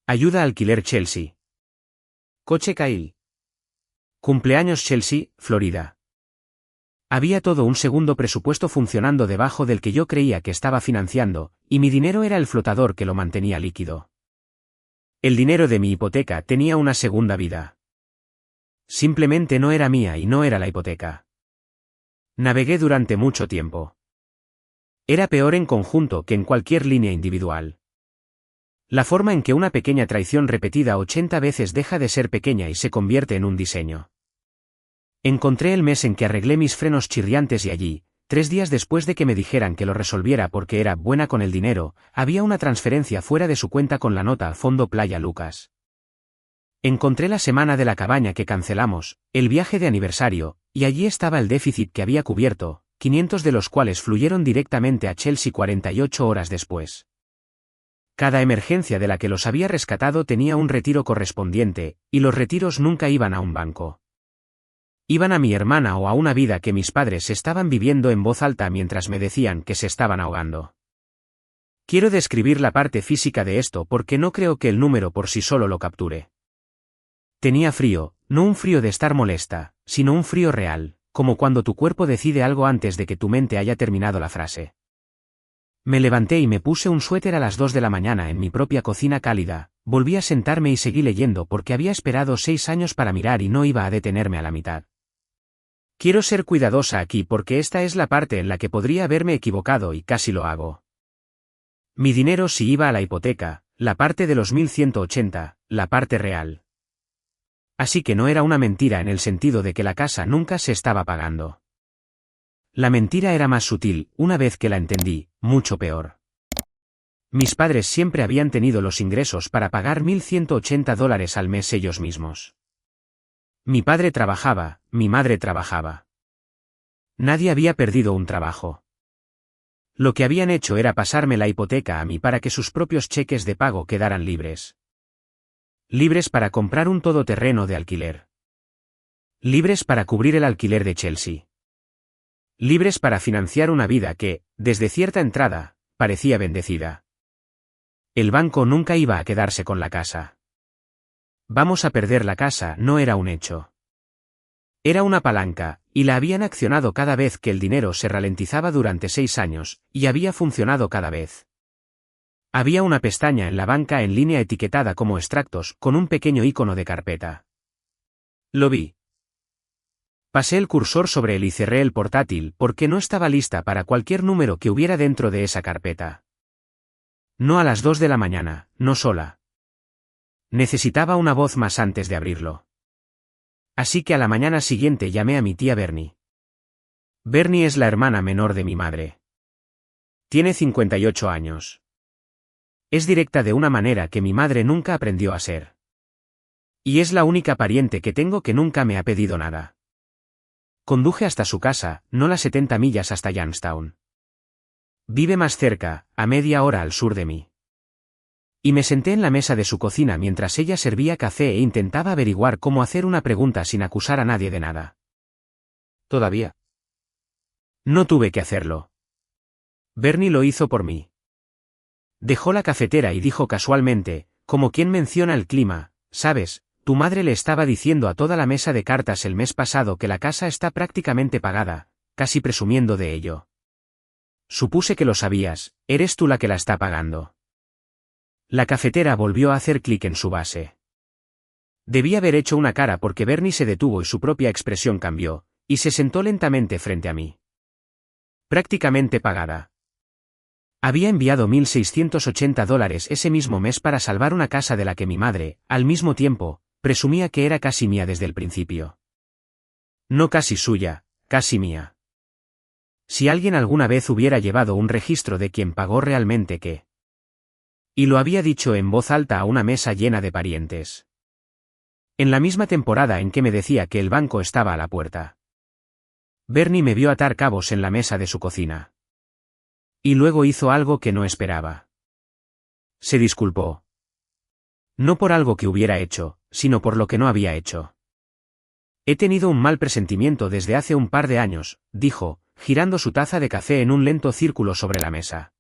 Ayuda alquiler Chelsea. Coche Kyle. Cumpleaños Chelsea, Florida. Había todo un segundo presupuesto funcionando debajo del que yo creía que estaba financiando, y mi dinero era el flotador que lo mantenía líquido. El dinero de mi hipoteca tenía una segunda vida. Simplemente no era mía y no era la hipoteca. Navegué durante mucho tiempo. Era peor en conjunto que en cualquier línea individual. La forma en que una pequeña traición repetida 80 veces deja de ser pequeña y se convierte en un diseño. Encontré el mes en que arreglé mis frenos chirriantes y allí, 3 días después de que me dijeran que lo resolviera porque era buena con el dinero, había una transferencia fuera de su cuenta con la nota al fondo Playa Lucas. Encontré la semana de la cabaña que cancelamos, el viaje de aniversario, y allí estaba el déficit que había cubierto, 500 de los cuales fluyeron directamente a Chelsea 48 horas después. Cada emergencia de la que los había rescatado tenía un retiro correspondiente, y los retiros nunca iban a un banco. Iban a mi hermana o a una vida que mis padres estaban viviendo en voz alta mientras me decían que se estaban ahogando. Quiero describir la parte física de esto porque no creo que el número por sí solo lo capture. Tenía frío, no un frío de estar molesta, sino un frío real, como cuando tu cuerpo decide algo antes de que tu mente haya terminado la frase. Me levanté y me puse un suéter a las 2 de la mañana en mi propia cocina cálida, volví a sentarme y seguí leyendo porque había esperado 6 años para mirar y no iba a detenerme a la mitad. Quiero ser cuidadosa aquí porque esta es la parte en la que podría haberme equivocado y casi lo hago. Mi dinero sí iba a la hipoteca, la parte de los 1.180, la parte real. Así que no era una mentira en el sentido de que la casa nunca se estaba pagando. La mentira era más sutil, una vez que la entendí, mucho peor. Mis padres siempre habían tenido los ingresos para pagar $1.180 al mes ellos mismos. Mi padre trabajaba, mi madre trabajaba. Nadie había perdido un trabajo. Lo que habían hecho era pasarme la hipoteca a mí para que sus propios cheques de pago quedaran libres. Libres para comprar un todoterreno de alquiler. Libres para cubrir el alquiler de Chelsea. Libres para financiar una vida que, desde cierta entrada, parecía bendecida. El banco nunca iba a quedarse con la casa. Vamos a perder la casa no era un hecho. Era una palanca, y la habían accionado cada vez que el dinero se ralentizaba durante 6 años, y había funcionado cada vez. Había una pestaña en la banca en línea etiquetada como extractos con un pequeño icono de carpeta. Lo vi. Pasé el cursor sobre él y cerré el portátil porque no estaba lista para cualquier número que hubiera dentro de esa carpeta. No a las 2 de la mañana, no sola. Necesitaba una voz más antes de abrirlo. Así que a la mañana siguiente llamé a mi tía Bernie. Bernie es la hermana menor de mi madre. Tiene 58 años. Es directa de una manera que mi madre nunca aprendió a ser. Y es la única pariente que tengo que nunca me ha pedido nada. Conduje hasta su casa, no las 70 millas hasta Youngstown. Vive más cerca, a media hora al sur de mí. Y me senté en la mesa de su cocina mientras ella servía café e intentaba averiguar cómo hacer una pregunta sin acusar a nadie de nada. Todavía. No tuve que hacerlo. Bernie lo hizo por mí. Dejó la cafetera y dijo casualmente, como quien menciona el clima, ¿sabes? Tu madre le estaba diciendo a toda la mesa de cartas el mes pasado que la casa está prácticamente pagada, casi presumiendo de ello. Supuse que lo sabías, eres tú la que la está pagando. La cafetera volvió a hacer clic en su base. Debí haber hecho una cara porque Bernie se detuvo y su propia expresión cambió, y se sentó lentamente frente a mí. Prácticamente pagada. Había enviado $1.680 ese mismo mes para salvar una casa de la que mi madre, al mismo tiempo, presumía que era casi mía desde el principio. No casi suya, casi mía. Si alguien alguna vez hubiera llevado un registro de quién pagó realmente qué. Y lo había dicho en voz alta a una mesa llena de parientes. En la misma temporada en que me decía que el banco estaba a la puerta. Bernie me vio atar cabos en la mesa de su cocina. Y luego hizo algo que no esperaba. Se disculpó. No por algo que hubiera hecho, sino por lo que no había hecho. He tenido un mal presentimiento desde hace un par de años, dijo, girando su taza de café en un lento círculo sobre la mesa.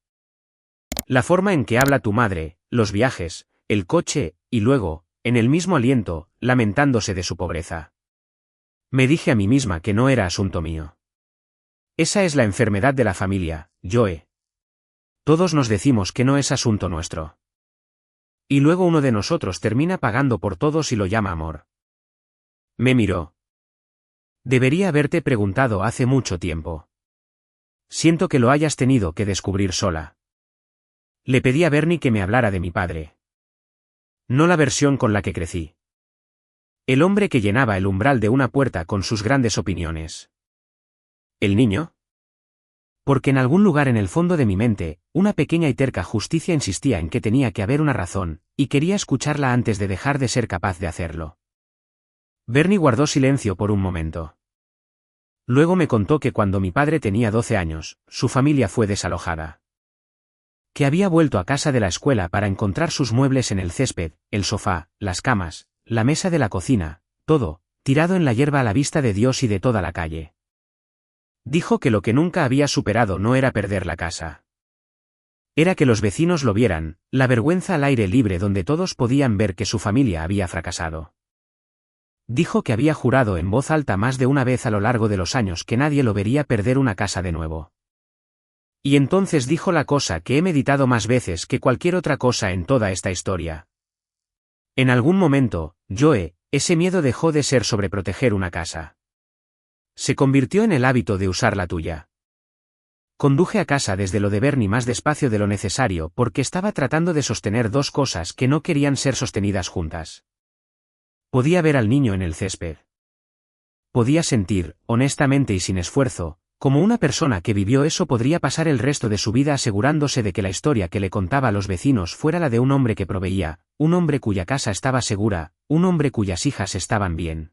La forma en que habla tu madre, los viajes, el coche, y luego, en el mismo aliento, lamentándose de su pobreza. Me dije a mí misma que no era asunto mío. Esa es la enfermedad de la familia, Joe. Todos nos decimos que no es asunto nuestro. Y luego uno de nosotros termina pagando por todos y lo llama amor. Me miró. Debería haberte preguntado hace mucho tiempo. Siento que lo hayas tenido que descubrir sola. Le pedí a Bernie que me hablara de mi padre. No la versión con la que crecí. El hombre que llenaba el umbral de una puerta con sus grandes opiniones. ¿El niño? Porque en algún lugar en el fondo de mi mente, una pequeña y terca justicia insistía en que tenía que haber una razón, y quería escucharla antes de dejar de ser capaz de hacerlo. Bernie guardó silencio por un momento. Luego me contó que cuando mi padre tenía 12 años, su familia fue desalojada. Que había vuelto a casa de la escuela para encontrar sus muebles en el césped, el sofá, las camas, la mesa de la cocina, todo, tirado en la hierba a la vista de Dios y de toda la calle. Dijo que lo que nunca había superado no era perder la casa. Era que los vecinos lo vieran, la vergüenza al aire libre donde todos podían ver que su familia había fracasado. Dijo que había jurado en voz alta más de una vez a lo largo de los años que nadie lo vería perder una casa de nuevo. Y entonces dijo la cosa que he meditado más veces que cualquier otra cosa en toda esta historia. En algún momento, Joe, ese miedo dejó de ser sobre proteger una casa. Se convirtió en el hábito de usar la tuya. Conduje a casa desde lo de Bernie más despacio de lo necesario porque estaba tratando de sostener dos cosas que no querían ser sostenidas juntas. Podía ver al niño en el césped. Podía sentir, honestamente y sin esfuerzo, como una persona que vivió eso podría pasar el resto de su vida asegurándose de que la historia que le contaba a los vecinos fuera la de un hombre que proveía, un hombre cuya casa estaba segura, un hombre cuyas hijas estaban bien.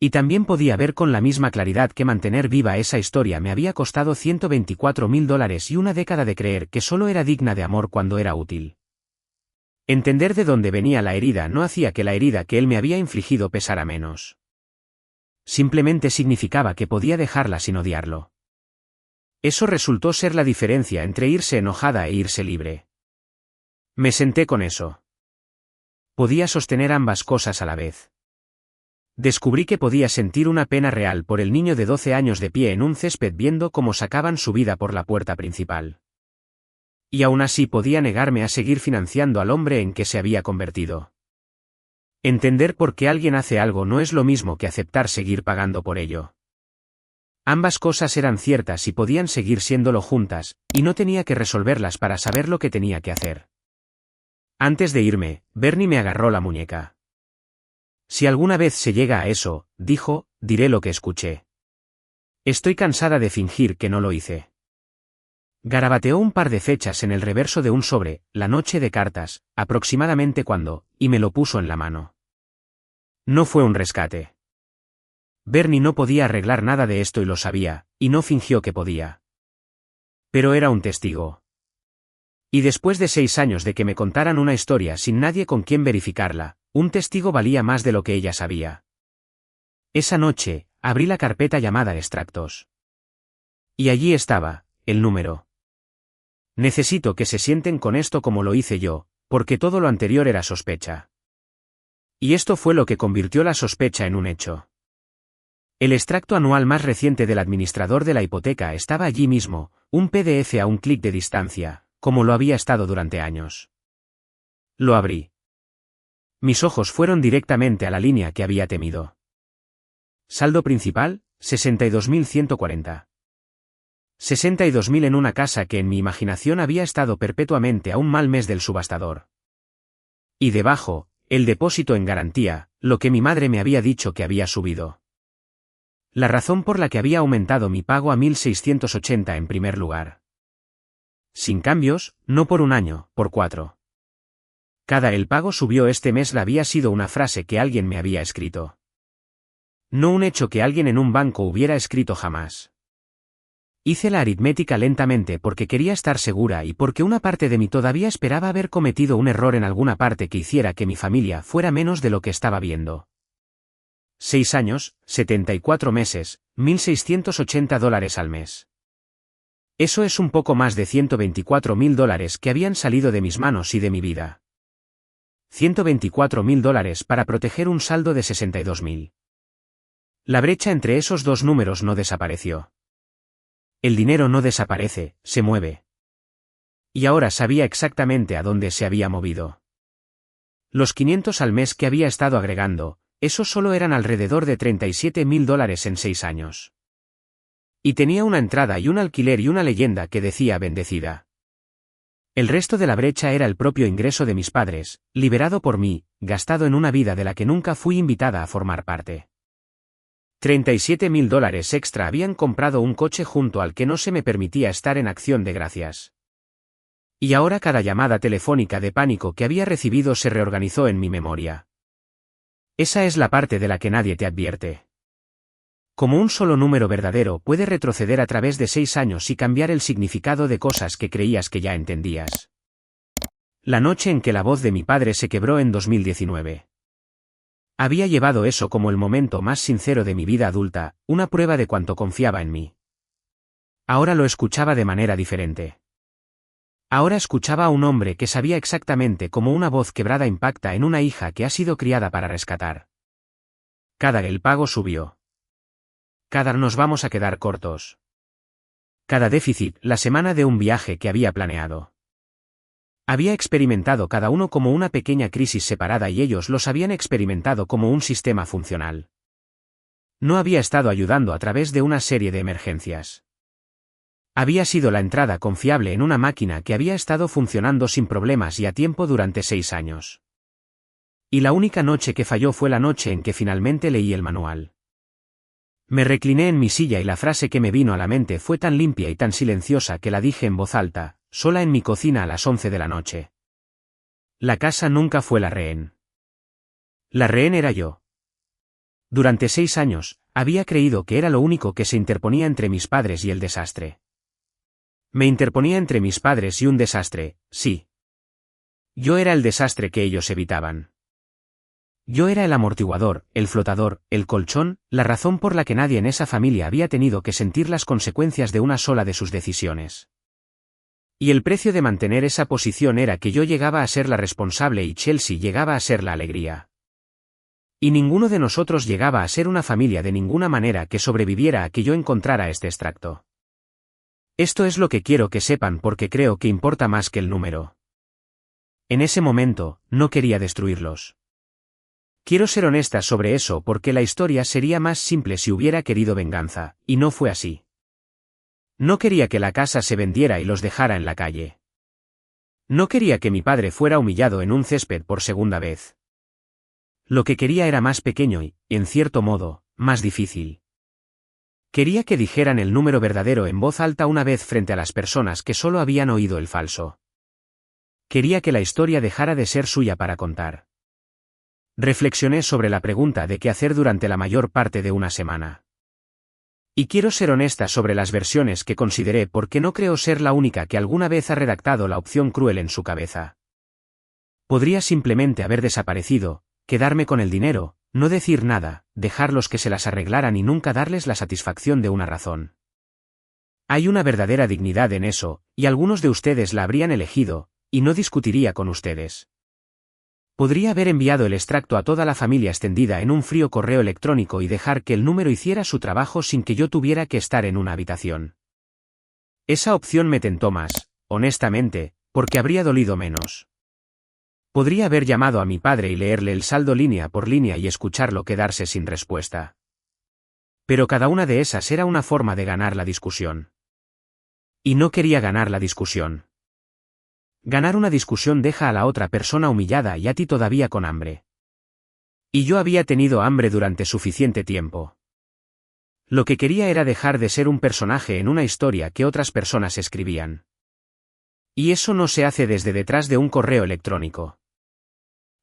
Y también podía ver con la misma claridad que mantener viva esa historia me había costado $124,000 y una década de creer que solo era digna de amor cuando era útil. Entender de dónde venía la herida no hacía que la herida que él me había infligido pesara menos. Simplemente significaba que podía dejarla sin odiarlo. Eso resultó ser la diferencia entre irse enojada e irse libre. Me senté con eso. Podía sostener ambas cosas a la vez. Descubrí que podía sentir una pena real por el niño de 12 años de pie en un césped viendo cómo sacaban su vida por la puerta principal. Y aún así podía negarme a seguir financiando al hombre en que se había convertido. Entender por qué alguien hace algo no es lo mismo que aceptar seguir pagando por ello. Ambas cosas eran ciertas y podían seguir siéndolo juntas, y no tenía que resolverlas para saber lo que tenía que hacer. Antes de irme, Bernie me agarró la muñeca. Si alguna vez se llega a eso, dijo, diré lo que escuché. Estoy cansada de fingir que no lo hice. Garabateó un par de fechas en el reverso de un sobre, la noche de cartas, aproximadamente cuando, y me lo puso en la mano. No fue un rescate. Bernie no podía arreglar nada de esto y lo sabía, y no fingió que podía. Pero era un testigo. Y después de 6 años de que me contaran una historia sin nadie con quien verificarla, un testigo valía más de lo que ella sabía. Esa noche, abrí la carpeta llamada extractos. Y allí estaba, el número. Necesito que se sienten con esto como lo hice yo, porque todo lo anterior era sospecha. Y esto fue lo que convirtió la sospecha en un hecho. El extracto anual más reciente del administrador de la hipoteca estaba allí mismo, un PDF a un clic de distancia, como lo había estado durante años. Lo abrí. Mis ojos fueron directamente a la línea que había temido. Saldo principal, 62.140. 62.000 en una casa que en mi imaginación había estado perpetuamente a un mal mes del subastador. Y debajo, el depósito en garantía, lo que mi madre me había dicho que había subido. La razón por la que había aumentado mi pago a 1.680 en primer lugar. Sin cambios, no por un año, por 4. El pago subió este mes la había sido una frase que alguien me había escrito. No un hecho que alguien en un banco hubiera escrito jamás. Hice la aritmética lentamente porque quería estar segura y porque una parte de mí todavía esperaba haber cometido un error en alguna parte que hiciera que mi familia fuera menos de lo que estaba viendo. 6 años, 74 meses, $1.680 al mes. Eso es un poco más de $124.000 que habían salido de mis manos y de mi vida. $124.000 para proteger un saldo de 62.000. La brecha entre esos dos números no desapareció. El dinero no desaparece, se mueve. Y ahora sabía exactamente a dónde se había movido. Los 500 al mes que había estado agregando, eso solo eran alrededor de $37.000 en 6 años. Y tenía una entrada y un alquiler y una leyenda que decía bendecida. El resto de la brecha era el propio ingreso de mis padres, liberado por mí, gastado en una vida de la que nunca fui invitada a formar parte. $37.000 extra habían comprado un coche junto al que no se me permitía estar en acción de gracias. Y ahora cada llamada telefónica de pánico que había recibido se reorganizó en mi memoria. Esa es la parte de la que nadie te advierte. Como un solo número verdadero puede retroceder a través de 6 años y cambiar el significado de cosas que creías que ya entendías. La noche en que la voz de mi padre se quebró en 2019. Había llevado eso como el momento más sincero de mi vida adulta, una prueba de cuánto confiaba en mí. Ahora lo escuchaba de manera diferente. Ahora escuchaba a un hombre que sabía exactamente cómo una voz quebrada impacta en una hija que ha sido criada para rescatar. El pago subió. Nos vamos a quedar cortos. Cada déficit, la semana de un viaje que había planeado. Había experimentado cada uno como una pequeña crisis separada y ellos los habían experimentado como un sistema funcional. No había estado ayudando a través de una serie de emergencias. Había sido la entrada confiable en una máquina que había estado funcionando sin problemas y a tiempo durante 6 años. Y la única noche que falló fue la noche en que finalmente leí el manual. Me recliné en mi silla y la frase que me vino a la mente fue tan limpia y tan silenciosa que la dije en voz alta, sola en mi cocina a las 11 de la noche. La casa nunca fue la rehén. La rehén era yo. Durante 6 años, había creído que era lo único que se interponía entre mis padres y el desastre. Me interponía entre mis padres y un desastre, sí. Yo era el desastre que ellos evitaban. Yo era el amortiguador, el flotador, el colchón, la razón por la que nadie en esa familia había tenido que sentir las consecuencias de una sola de sus decisiones. Y el precio de mantener esa posición era que yo llegaba a ser la responsable y Chelsea llegaba a ser la alegría. Y ninguno de nosotros llegaba a ser una familia de ninguna manera que sobreviviera a que yo encontrara este extracto. Esto es lo que quiero que sepan porque creo que importa más que el número. En ese momento, no quería destruirlos. Quiero ser honesta sobre eso porque la historia sería más simple si hubiera querido venganza, y no fue así. No quería que la casa se vendiera y los dejara en la calle. No quería que mi padre fuera humillado en un césped por segunda vez. Lo que quería era más pequeño y, en cierto modo, más difícil. Quería que dijeran el número verdadero en voz alta una vez frente a las personas que solo habían oído el falso. Quería que la historia dejara de ser suya para contar. Reflexioné sobre la pregunta de qué hacer durante la mayor parte de una semana. Y quiero ser honesta sobre las versiones que consideré porque no creo ser la única que alguna vez ha redactado la opción cruel en su cabeza. Podría simplemente haber desaparecido, quedarme con el dinero, no decir nada, dejarlos que se las arreglaran y nunca darles la satisfacción de una razón. Hay una verdadera dignidad en eso, y algunos de ustedes la habrían elegido, y no discutiría con ustedes. Podría haber enviado el extracto a toda la familia extendida en un frío correo electrónico y dejar que el número hiciera su trabajo sin que yo tuviera que estar en una habitación. Esa opción me tentó más, honestamente, porque habría dolido menos. Podría haber llamado a mi padre y leerle el saldo línea por línea y escucharlo quedarse sin respuesta. Pero cada una de esas era una forma de ganar la discusión. Y no quería ganar la discusión. Ganar una discusión deja a la otra persona humillada y a ti todavía con hambre. Y yo había tenido hambre durante suficiente tiempo. Lo que quería era dejar de ser un personaje en una historia que otras personas escribían. Y eso no se hace desde detrás de un correo electrónico.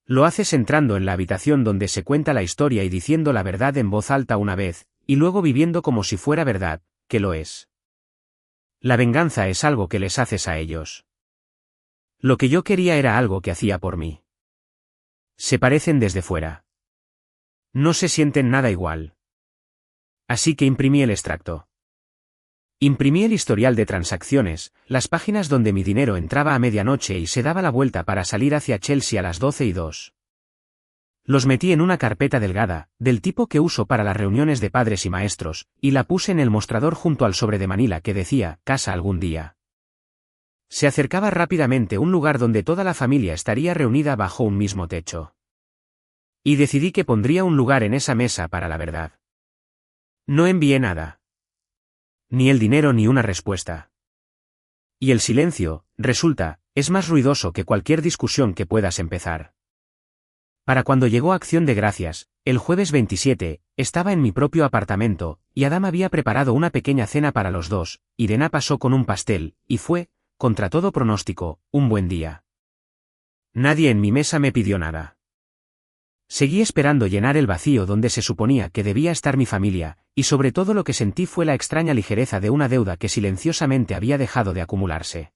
Lo haces entrando en la habitación donde se cuenta la historia y diciendo la verdad en voz alta una vez, y luego viviendo como si fuera verdad, que lo es. La venganza es algo que les haces a ellos. Lo que yo quería era algo que hacía por mí. Se parecen desde fuera. No se sienten nada igual. Así que imprimí el extracto. Imprimí el historial de transacciones, las páginas donde mi dinero entraba a medianoche y se daba la vuelta para salir hacia Chelsea a las 12:02. Los metí en una carpeta delgada, del tipo que uso para las reuniones de padres y maestros, y la puse en el mostrador junto al sobre de Manila que decía, casa algún día. Se acercaba rápidamente un lugar donde toda la familia estaría reunida bajo un mismo techo. Y decidí que pondría un lugar en esa mesa para la verdad. No envié nada. Ni el dinero ni una respuesta. Y el silencio, resulta, es más ruidoso que cualquier discusión que puedas empezar. Para cuando llegó Acción de Gracias, el jueves 27, estaba en mi propio apartamento, y Adam había preparado una pequeña cena para los dos, Irena pasó con un pastel, y fue, contra todo pronóstico, un buen día. Nadie en mi mesa me pidió nada. Seguí esperando llenar el vacío donde se suponía que debía estar mi familia, y sobre todo lo que sentí fue la extraña ligereza de una deuda que silenciosamente había dejado de acumularse.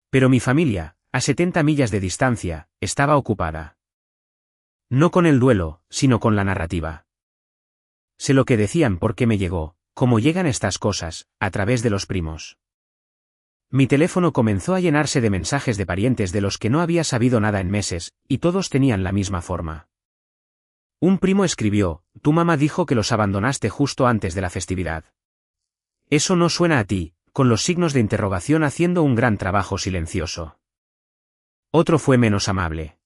Pero mi familia, a 70 millas de distancia, estaba ocupada. No con el duelo, sino con la narrativa. Sé lo que decían porque me llegó, como llegan estas cosas, a través de los primos. Mi teléfono comenzó a llenarse de mensajes de parientes de los que no había sabido nada en meses, y todos tenían la misma forma. Un primo escribió, tu mamá dijo que los abandonaste justo antes de la festividad. Eso no suena a ti, con los signos de interrogación haciendo un gran trabajo silencioso. Otro fue menos amable.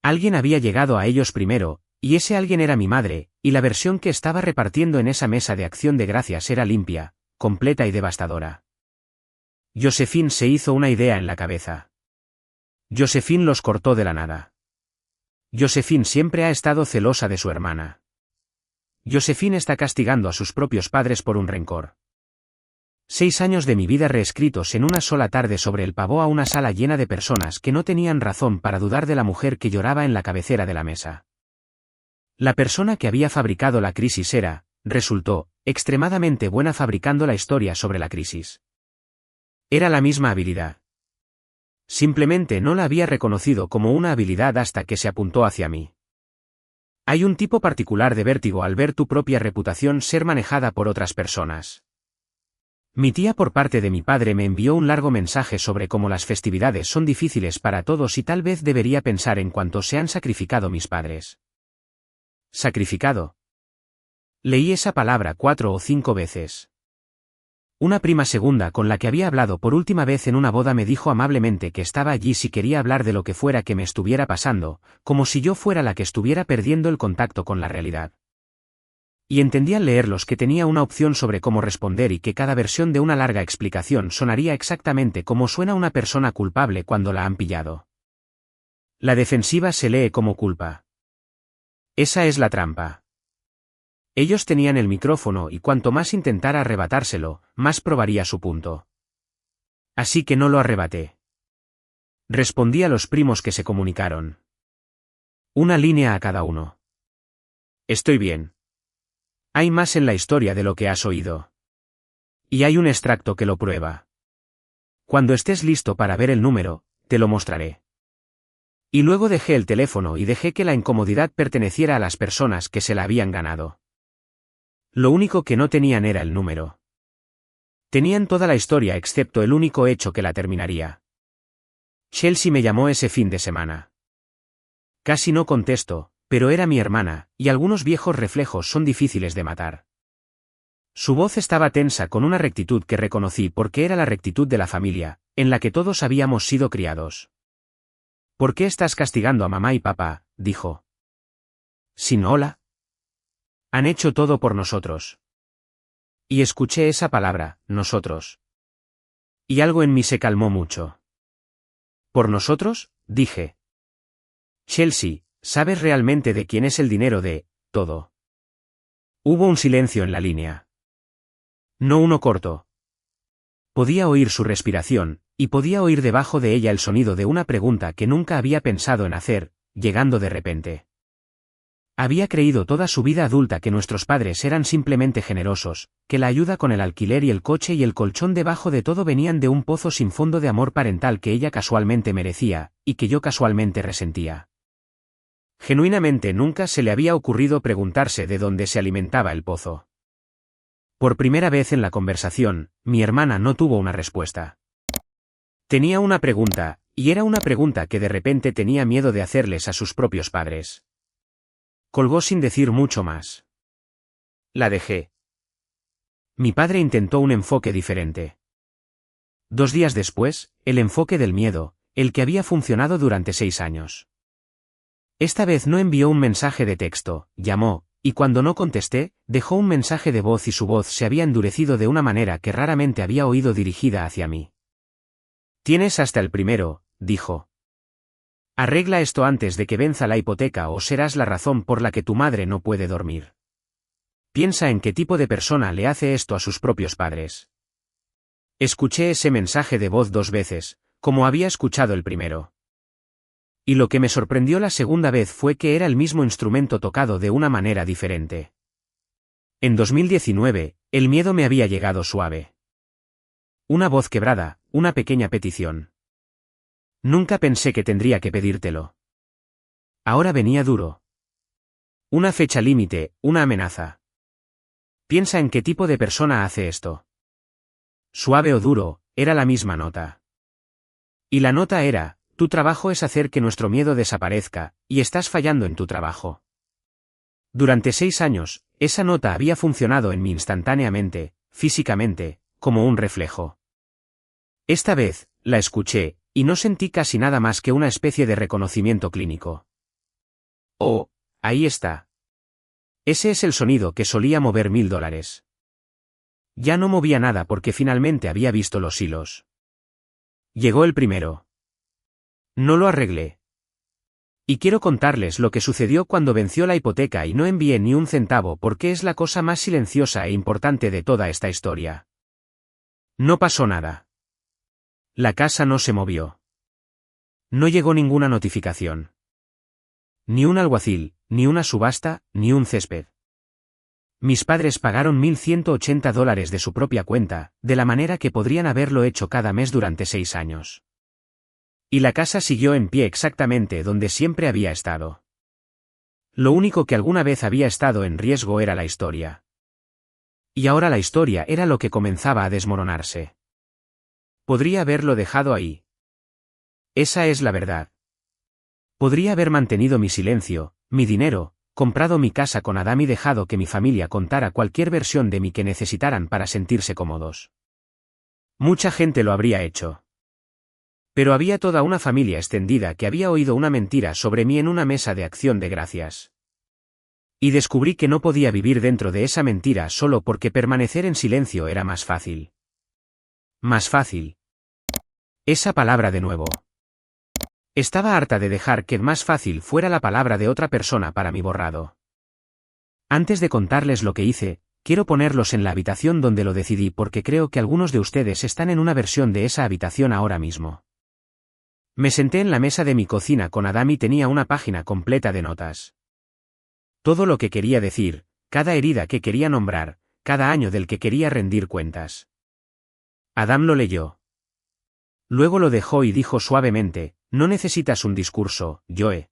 Alguien había llegado a ellos primero, y ese alguien era mi madre, y la versión que estaba repartiendo en esa mesa de Acción de Gracias era limpia, completa y devastadora. Josephine se hizo una idea en la cabeza. Josephine los cortó de la nada. Josephine siempre ha estado celosa de su hermana. Josephine está castigando a sus propios padres por un rencor. 6 años de mi vida reescritos en una sola tarde sobre el pavó a una sala llena de personas que no tenían razón para dudar de la mujer que lloraba en la cabecera de la mesa. La persona que había fabricado la crisis era, resultó, extremadamente buena fabricando la historia sobre la crisis. Era la misma habilidad. Simplemente no la había reconocido como una habilidad hasta que se apuntó hacia mí. Hay un tipo particular de vértigo al ver tu propia reputación ser manejada por otras personas. Mi tía por parte de mi padre me envió un largo mensaje sobre cómo las festividades son difíciles para todos y tal vez debería pensar en cuánto se han sacrificado mis padres. ¿Sacrificado? Leí esa palabra 4 o 5 veces. Una prima segunda con la que había hablado por última vez en una boda me dijo amablemente que estaba allí si quería hablar de lo que fuera que me estuviera pasando, como si yo fuera la que estuviera perdiendo el contacto con la realidad. Y entendí al leerlos que tenía una opción sobre cómo responder y que cada versión de una larga explicación sonaría exactamente como suena una persona culpable cuando la han pillado. La defensiva se lee como culpa. Esa es la trampa. Ellos tenían el micrófono y cuanto más intentara arrebatárselo, más probaría su punto. Así que no lo arrebaté. Respondí a los primos que se comunicaron. Una línea a cada uno. Estoy bien. Hay más en la historia de lo que has oído. Y hay un extracto que lo prueba. Cuando estés listo para ver el número, te lo mostraré. Y luego dejé el teléfono y dejé que la incomodidad perteneciera a las personas que se la habían ganado. Lo único que no tenían era el número. Tenían toda la historia excepto el único hecho que la terminaría. Chelsea me llamó ese fin de semana. Casi no contesto, pero era mi hermana, y algunos viejos reflejos son difíciles de matar. Su voz estaba tensa con una rectitud que reconocí porque era la rectitud de la familia, en la que todos habíamos sido criados. ¿Por qué estás castigando a mamá y papá?, dijo. ¿Sin hola? Han hecho todo por nosotros. Y escuché esa palabra, nosotros. Y algo en mí se calmó mucho. ¿Por nosotros?, dije. Chelsea, ¿sabes realmente de quién es el dinero de todo? Hubo un silencio en la línea. No uno corto. Podía oír su respiración, y podía oír debajo de ella el sonido de una pregunta que nunca había pensado en hacer, llegando de repente. Había creído toda su vida adulta que nuestros padres eran simplemente generosos, que la ayuda con el alquiler y el coche y el colchón debajo de todo venían de un pozo sin fondo de amor parental que ella casualmente merecía, y que yo casualmente resentía. Genuinamente nunca se le había ocurrido preguntarse de dónde se alimentaba el pozo. Por primera vez en la conversación, mi hermana no tuvo una respuesta. Tenía una pregunta, y era una pregunta que de repente tenía miedo de hacerles a sus propios padres. Colgó sin decir mucho más. La dejé. Mi padre intentó un enfoque diferente. 2 días después, el enfoque del miedo, el que había funcionado durante 6 años. Esta vez no envió un mensaje de texto, llamó, y cuando no contesté, dejó un mensaje de voz y su voz se había endurecido de una manera que raramente había oído dirigida hacia mí. Tienes hasta el primero, dijo. Arregla esto antes de que venza la hipoteca o serás la razón por la que tu madre no puede dormir. Piensa en qué tipo de persona le hace esto a sus propios padres. Escuché ese mensaje de voz 2 veces, como había escuchado el primero. Y lo que me sorprendió la segunda vez fue que era el mismo instrumento tocado de una manera diferente. En 2019, el miedo me había llegado suave. Una voz quebrada, una pequeña petición. Nunca pensé que tendría que pedírtelo. Ahora venía duro. Una fecha límite, una amenaza. Piensa en qué tipo de persona hace esto. Suave o duro, era la misma nota. Y la nota era: tu trabajo es hacer que nuestro miedo desaparezca, y estás fallando en tu trabajo. Durante 6 años, esa nota había funcionado en mí instantáneamente, físicamente, como un reflejo. Esta vez, la escuché, y no sentí casi nada más que una especie de reconocimiento clínico. Oh, ahí está. Ese es el sonido que solía mover $1000. Ya no movía nada porque finalmente había visto los hilos. Llegó el primero. No lo arreglé. Y quiero contarles lo que sucedió cuando venció la hipoteca y no envié ni un centavo porque es la cosa más silenciosa e importante de toda esta historia. No pasó nada. La casa no se movió. No llegó ninguna notificación. Ni un alguacil, ni una subasta, ni un césped. Mis padres pagaron $1180 de su propia cuenta, de la manera que podrían haberlo hecho cada mes durante 6 años. Y la casa siguió en pie exactamente donde siempre había estado. Lo único que alguna vez había estado en riesgo era la historia. Y ahora la historia era lo que comenzaba a desmoronarse. Podría haberlo dejado ahí. Esa es la verdad. Podría haber mantenido mi silencio, mi dinero, comprado mi casa con Adam y dejado que mi familia contara cualquier versión de mí que necesitaran para sentirse cómodos. Mucha gente lo habría hecho. Pero había toda una familia extendida que había oído una mentira sobre mí en una mesa de acción de gracias. Y descubrí que no podía vivir dentro de esa mentira solo porque permanecer en silencio era más fácil. Más fácil. Esa palabra de nuevo. Estaba harta de dejar que más fácil fuera la palabra de otra persona para mi borrado. Antes de contarles lo que hice, quiero ponerlos en la habitación donde lo decidí porque creo que algunos de ustedes están en una versión de esa habitación ahora mismo. Me senté en la mesa de mi cocina con Adam y tenía una página completa de notas. Todo lo que quería decir, cada herida que quería nombrar, cada año del que quería rendir cuentas. Adam lo leyó. Luego lo dejó y dijo suavemente: no necesitas un discurso, Joe.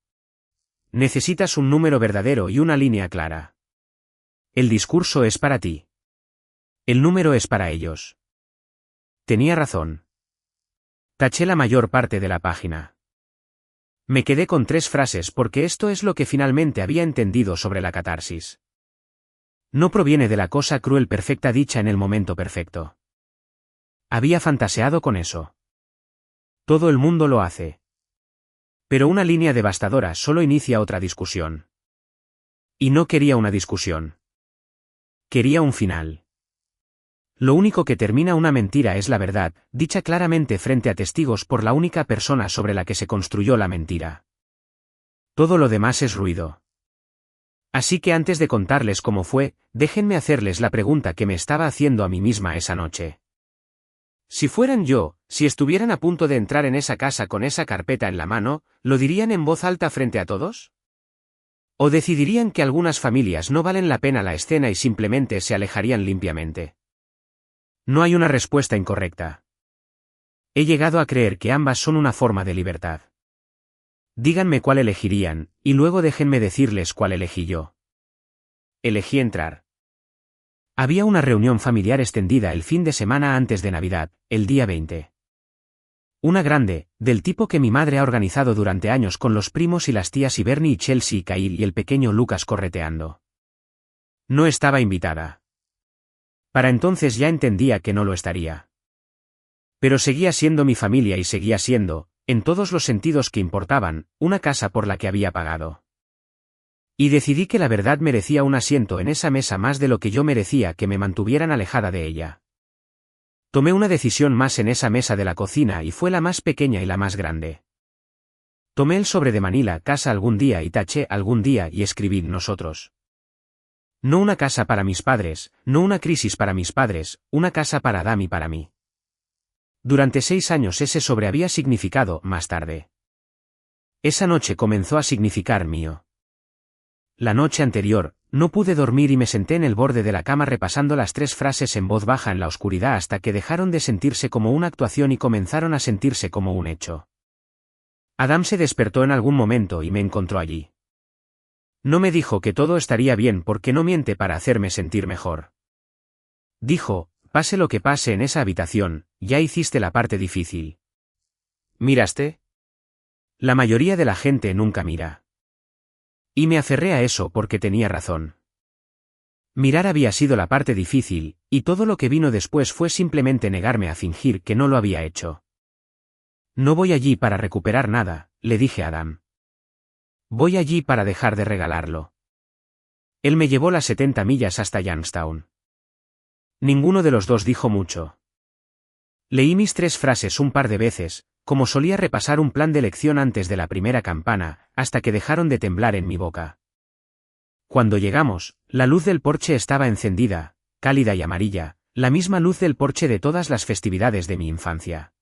Necesitas un número verdadero y una línea clara. El discurso es para ti. El número es para ellos. Tenía razón. Taché la mayor parte de la página. Me quedé con 3 frases porque esto es lo que finalmente había entendido sobre la catarsis. No proviene de la cosa cruel perfecta dicha en el momento perfecto. Había fantaseado con eso. Todo el mundo lo hace. Pero una línea devastadora solo inicia otra discusión. Y no quería una discusión. Quería un final. Lo único que termina una mentira es la verdad, dicha claramente frente a testigos por la única persona sobre la que se construyó la mentira. Todo lo demás es ruido. Así que antes de contarles cómo fue, déjenme hacerles la pregunta que me estaba haciendo a mí misma esa noche. Si fueran yo, si estuvieran a punto de entrar en esa casa con esa carpeta en la mano, ¿lo dirían en voz alta frente a todos? ¿O decidirían que algunas familias no valen la pena la escena y simplemente se alejarían limpiamente? No hay una respuesta incorrecta. He llegado a creer que ambas son una forma de libertad. Díganme cuál elegirían, y luego déjenme decirles cuál elegí yo. Elegí entrar. Había una reunión familiar extendida el fin de semana antes de Navidad, el día 20. Una grande, del tipo que mi madre ha organizado durante años con los primos y las tías y Bernie y Chelsea y Kyle y el pequeño Lucas correteando. No estaba invitada. Para entonces ya entendía que no lo estaría. Pero seguía siendo mi familia y seguía siendo, en todos los sentidos que importaban, una casa por la que había pagado. Y decidí que la verdad merecía un asiento en esa mesa más de lo que yo merecía que me mantuvieran alejada de ella. Tomé una decisión más en esa mesa de la cocina y fue la más pequeña y la más grande. Tomé el sobre de Manila, casa algún día y taché algún día y escribí nosotros. No una casa para mis padres, no una crisis para mis padres, una casa para Adam y para mí. Durante 6 años ese sobre había significado más tarde. Esa noche comenzó a significar mío. La noche anterior, no pude dormir y me senté en el borde de la cama repasando las 3 frases en voz baja en la oscuridad hasta que dejaron de sentirse como una actuación y comenzaron a sentirse como un hecho. Adam se despertó en algún momento y me encontró allí. No me dijo que todo estaría bien porque no miente para hacerme sentir mejor. Dijo, pase lo que pase en esa habitación, ya hiciste la parte difícil. ¿Miraste? La mayoría de la gente nunca mira. Y me aferré a eso porque tenía razón. Mirar había sido la parte difícil, y todo lo que vino después fue simplemente negarme a fingir que no lo había hecho. No voy allí para recuperar nada, le dije a Adam. Voy allí para dejar de regalarlo. Él me llevó las 70 millas hasta Youngstown. Ninguno de los dos dijo mucho. Leí mis 3 frases un par de veces, como solía repasar un plan de lección antes de la primera campana, hasta que dejaron de temblar en mi boca. Cuando llegamos, la luz del porche estaba encendida, cálida y amarilla, la misma luz del porche de todas las festividades de mi infancia.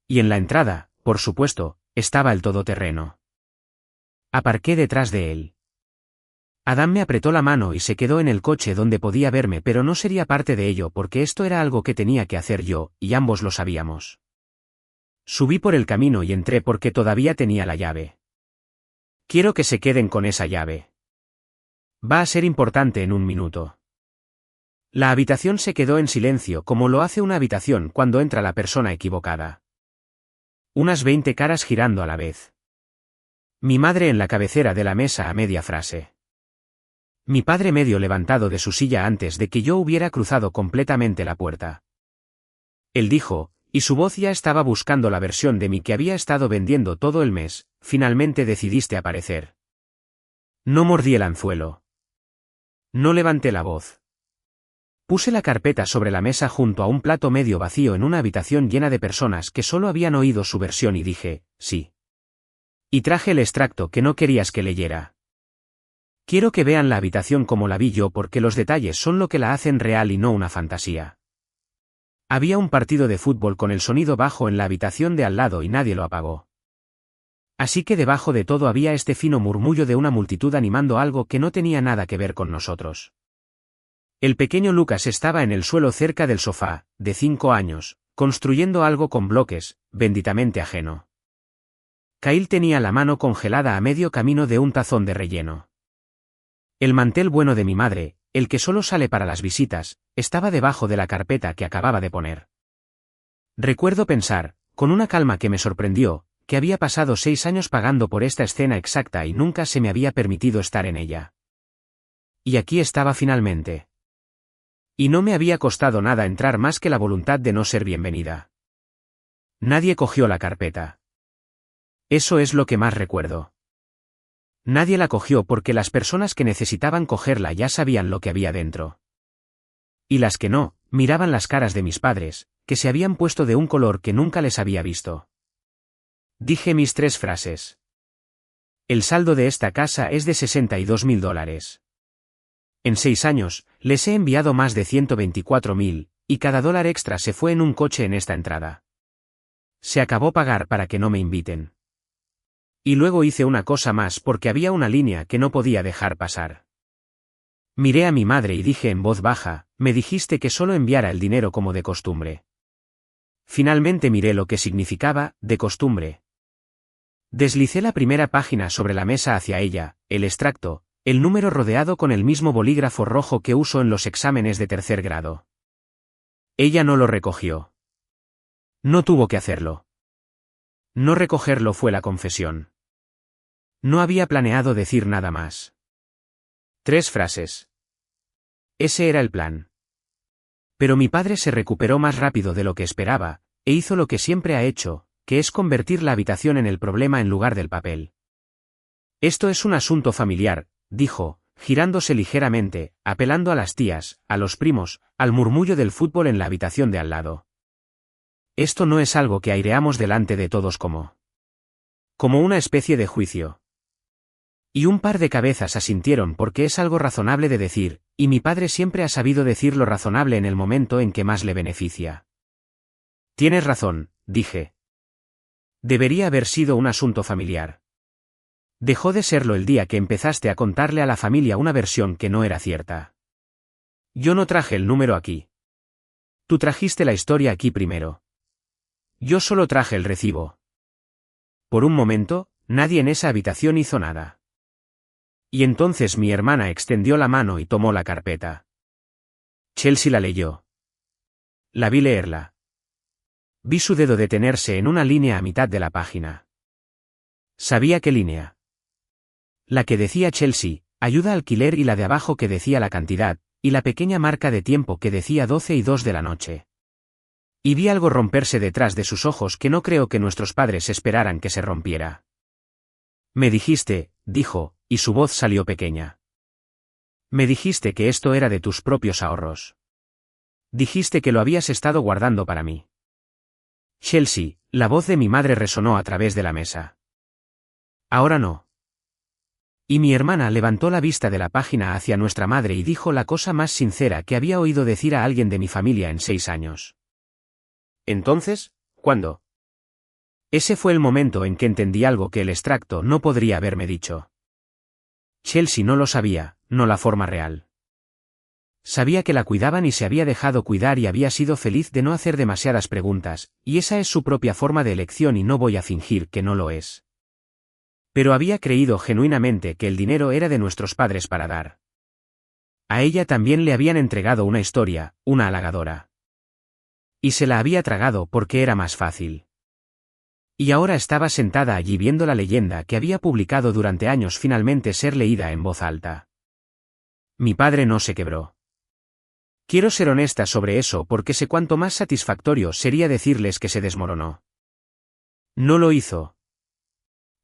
Y en la entrada, por supuesto, estaba el todoterreno. Aparqué detrás de él. Adam me apretó la mano y se quedó en el coche donde podía verme, pero no sería parte de ello porque esto era algo que tenía que hacer yo, y ambos lo sabíamos. Subí por el camino y entré porque todavía tenía la llave. Quiero que se queden con esa llave. Va a ser importante en un minuto. La habitación se quedó en silencio como lo hace una habitación cuando entra la persona equivocada. Unas 20 caras girando a la vez. Mi madre en la cabecera de la mesa a media frase. Mi padre medio levantado de su silla antes de que yo hubiera cruzado completamente la puerta. Él dijo, y su voz ya estaba buscando la versión de mí que había estado vendiendo todo el mes, finalmente decidiste aparecer. No mordí el anzuelo. No levanté la voz. Puse la carpeta sobre la mesa junto a un plato medio vacío en una habitación llena de personas que solo habían oído su versión y dije, sí. Y traje el extracto que no querías que leyera. Quiero que vean la habitación como la vi yo porque los detalles son lo que la hacen real y no una fantasía. Había un partido de fútbol con el sonido bajo en la habitación de al lado y nadie lo apagó. Así que debajo de todo había este fino murmullo de una multitud animando algo que no tenía nada que ver con nosotros. El pequeño Lucas estaba en el suelo cerca del sofá, de 5 años, construyendo algo con bloques, benditamente ajeno. Kyle tenía la mano congelada a medio camino de un tazón de relleno. El mantel bueno de mi madre, el que solo sale para las visitas, estaba debajo de la carpeta que acababa de poner. Recuerdo pensar, con una calma que me sorprendió, que había pasado 6 años pagando por esta escena exacta y nunca se me había permitido estar en ella. Y aquí estaba finalmente. Y no me había costado nada entrar más que la voluntad de no ser bienvenida. Nadie cogió la carpeta. Eso es lo que más recuerdo. Nadie la cogió porque las personas que necesitaban cogerla ya sabían lo que había dentro. Y las que no, miraban las caras de mis padres, que se habían puesto de un color que nunca les había visto. Dije mis 3 frases. El saldo de esta casa es de $62.000. En 6 años, les he enviado más de 124.000, y cada dólar extra se fue en un coche en esta entrada. Se acabó pagar para que no me inviten. Y luego hice una cosa más porque había una línea que no podía dejar pasar. Miré a mi madre y dije en voz baja, me dijiste que solo enviara el dinero como de costumbre. Finalmente miré lo que significaba, de costumbre. Deslicé la primera página sobre la mesa hacia ella, el extracto, el número rodeado con el mismo bolígrafo rojo que uso en los exámenes de 3er grado. Ella no lo recogió. No tuvo que hacerlo. No recogerlo fue la confesión. No había planeado decir nada más. 3 frases. Ese era el plan. Pero mi padre se recuperó más rápido de lo que esperaba, e hizo lo que siempre ha hecho, que es convertir la habitación en el problema en lugar del papel. Esto es un asunto familiar, dijo, girándose ligeramente, apelando a las tías, a los primos, al murmullo del fútbol en la habitación de al lado. Esto no es algo que aireamos delante de todos como una especie de juicio. Y un par de cabezas asintieron porque es algo razonable de decir, y mi padre siempre ha sabido decir lo razonable en el momento en que más le beneficia. Tienes razón, dije. Debería haber sido un asunto familiar. Dejó de serlo el día que empezaste a contarle a la familia una versión que no era cierta. Yo no traje el número aquí. Tú trajiste la historia aquí primero. Yo solo traje el recibo. Por un momento, nadie en esa habitación hizo nada. Y entonces mi hermana extendió la mano y tomó la carpeta. Chelsea la leyó. La vi leerla. Vi su dedo detenerse en una línea a mitad de la página. Sabía qué línea. La que decía Chelsea, ayuda alquiler, y la de abajo que decía la cantidad, y la pequeña marca de tiempo que decía 12:02 de la noche. Y vi algo romperse detrás de sus ojos que no creo que nuestros padres esperaran que se rompiera. Me dijiste, dijo, y su voz salió pequeña. Me dijiste que esto era de tus propios ahorros. Dijiste que lo habías estado guardando para mí. Chelsea, la voz de mi madre resonó a través de la mesa. Ahora no. Y mi hermana levantó la vista de la página hacia nuestra madre y dijo la cosa más sincera que había oído decir a alguien de mi familia en 6 años. Entonces, ¿cuándo? Ese fue el momento en que entendí algo que el extracto no podría haberme dicho. Chelsea no lo sabía, no la forma real. Sabía que la cuidaban y se había dejado cuidar y había sido feliz de no hacer demasiadas preguntas, y esa es su propia forma de elección y no voy a fingir que no lo es. Pero había creído genuinamente que el dinero era de nuestros padres para dar. A ella también le habían entregado una historia, una halagadora. Y se la había tragado porque era más fácil. Y ahora estaba sentada allí viendo la leyenda que había publicado durante años finalmente ser leída en voz alta. Mi padre no se quebró. Quiero ser honesta sobre eso porque sé cuánto más satisfactorio sería decirles que se desmoronó. No lo hizo.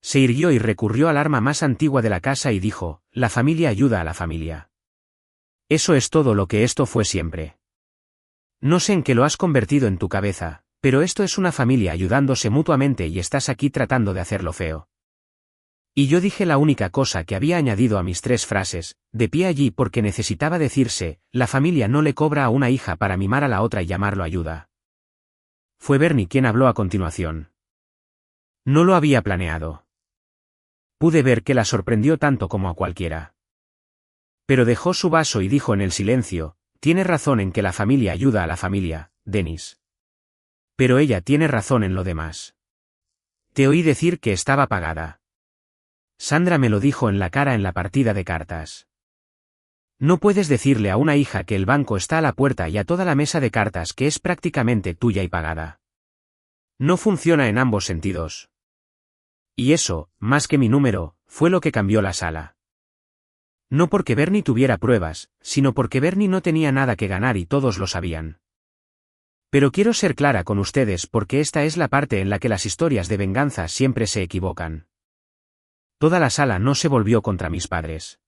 Se irguió y recurrió al arma más antigua de la casa y dijo, la familia ayuda a la familia. Eso es todo lo que esto fue siempre. No sé en qué lo has convertido en tu cabeza, pero esto es una familia ayudándose mutuamente y estás aquí tratando de hacerlo feo. Y yo dije la única cosa que había añadido a mis 3 frases, de pie allí porque necesitaba decirse, la familia no le cobra a una hija para mimar a la otra y llamarlo ayuda. Fue Bernie quien habló a continuación. No lo había planeado. Pude ver que la sorprendió tanto como a cualquiera. Pero dejó su vaso y dijo en el silencio, tienes razón en que la familia ayuda a la familia, Dennis. Pero ella tiene razón en lo demás. Te oí decir que estaba pagada. Sandra me lo dijo en la cara en la partida de cartas. No puedes decirle a una hija que el banco está a la puerta y a toda la mesa de cartas que es prácticamente tuya y pagada. No funciona en ambos sentidos. Y eso, más que mi número, fue lo que cambió la sala. No porque Bernie tuviera pruebas, sino porque Bernie no tenía nada que ganar y todos lo sabían. Pero quiero ser clara con ustedes porque esta es la parte en la que las historias de venganza siempre se equivocan. Toda la sala no se volvió contra mis padres.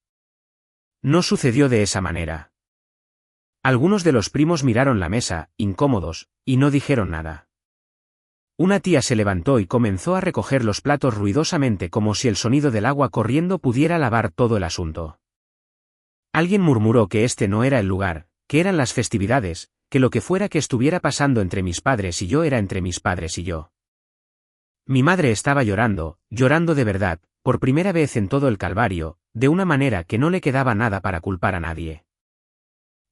No sucedió de esa manera. Algunos de los primos miraron la mesa, incómodos, y no dijeron nada. Una tía se levantó y comenzó a recoger los platos ruidosamente como si el sonido del agua corriendo pudiera lavar todo el asunto. Alguien murmuró que este no era el lugar, que eran las festividades, que lo que fuera que estuviera pasando entre mis padres y yo era entre mis padres y yo. Mi madre estaba llorando, llorando de verdad, por primera vez en todo el calvario, de una manera que no le quedaba nada para culpar a nadie.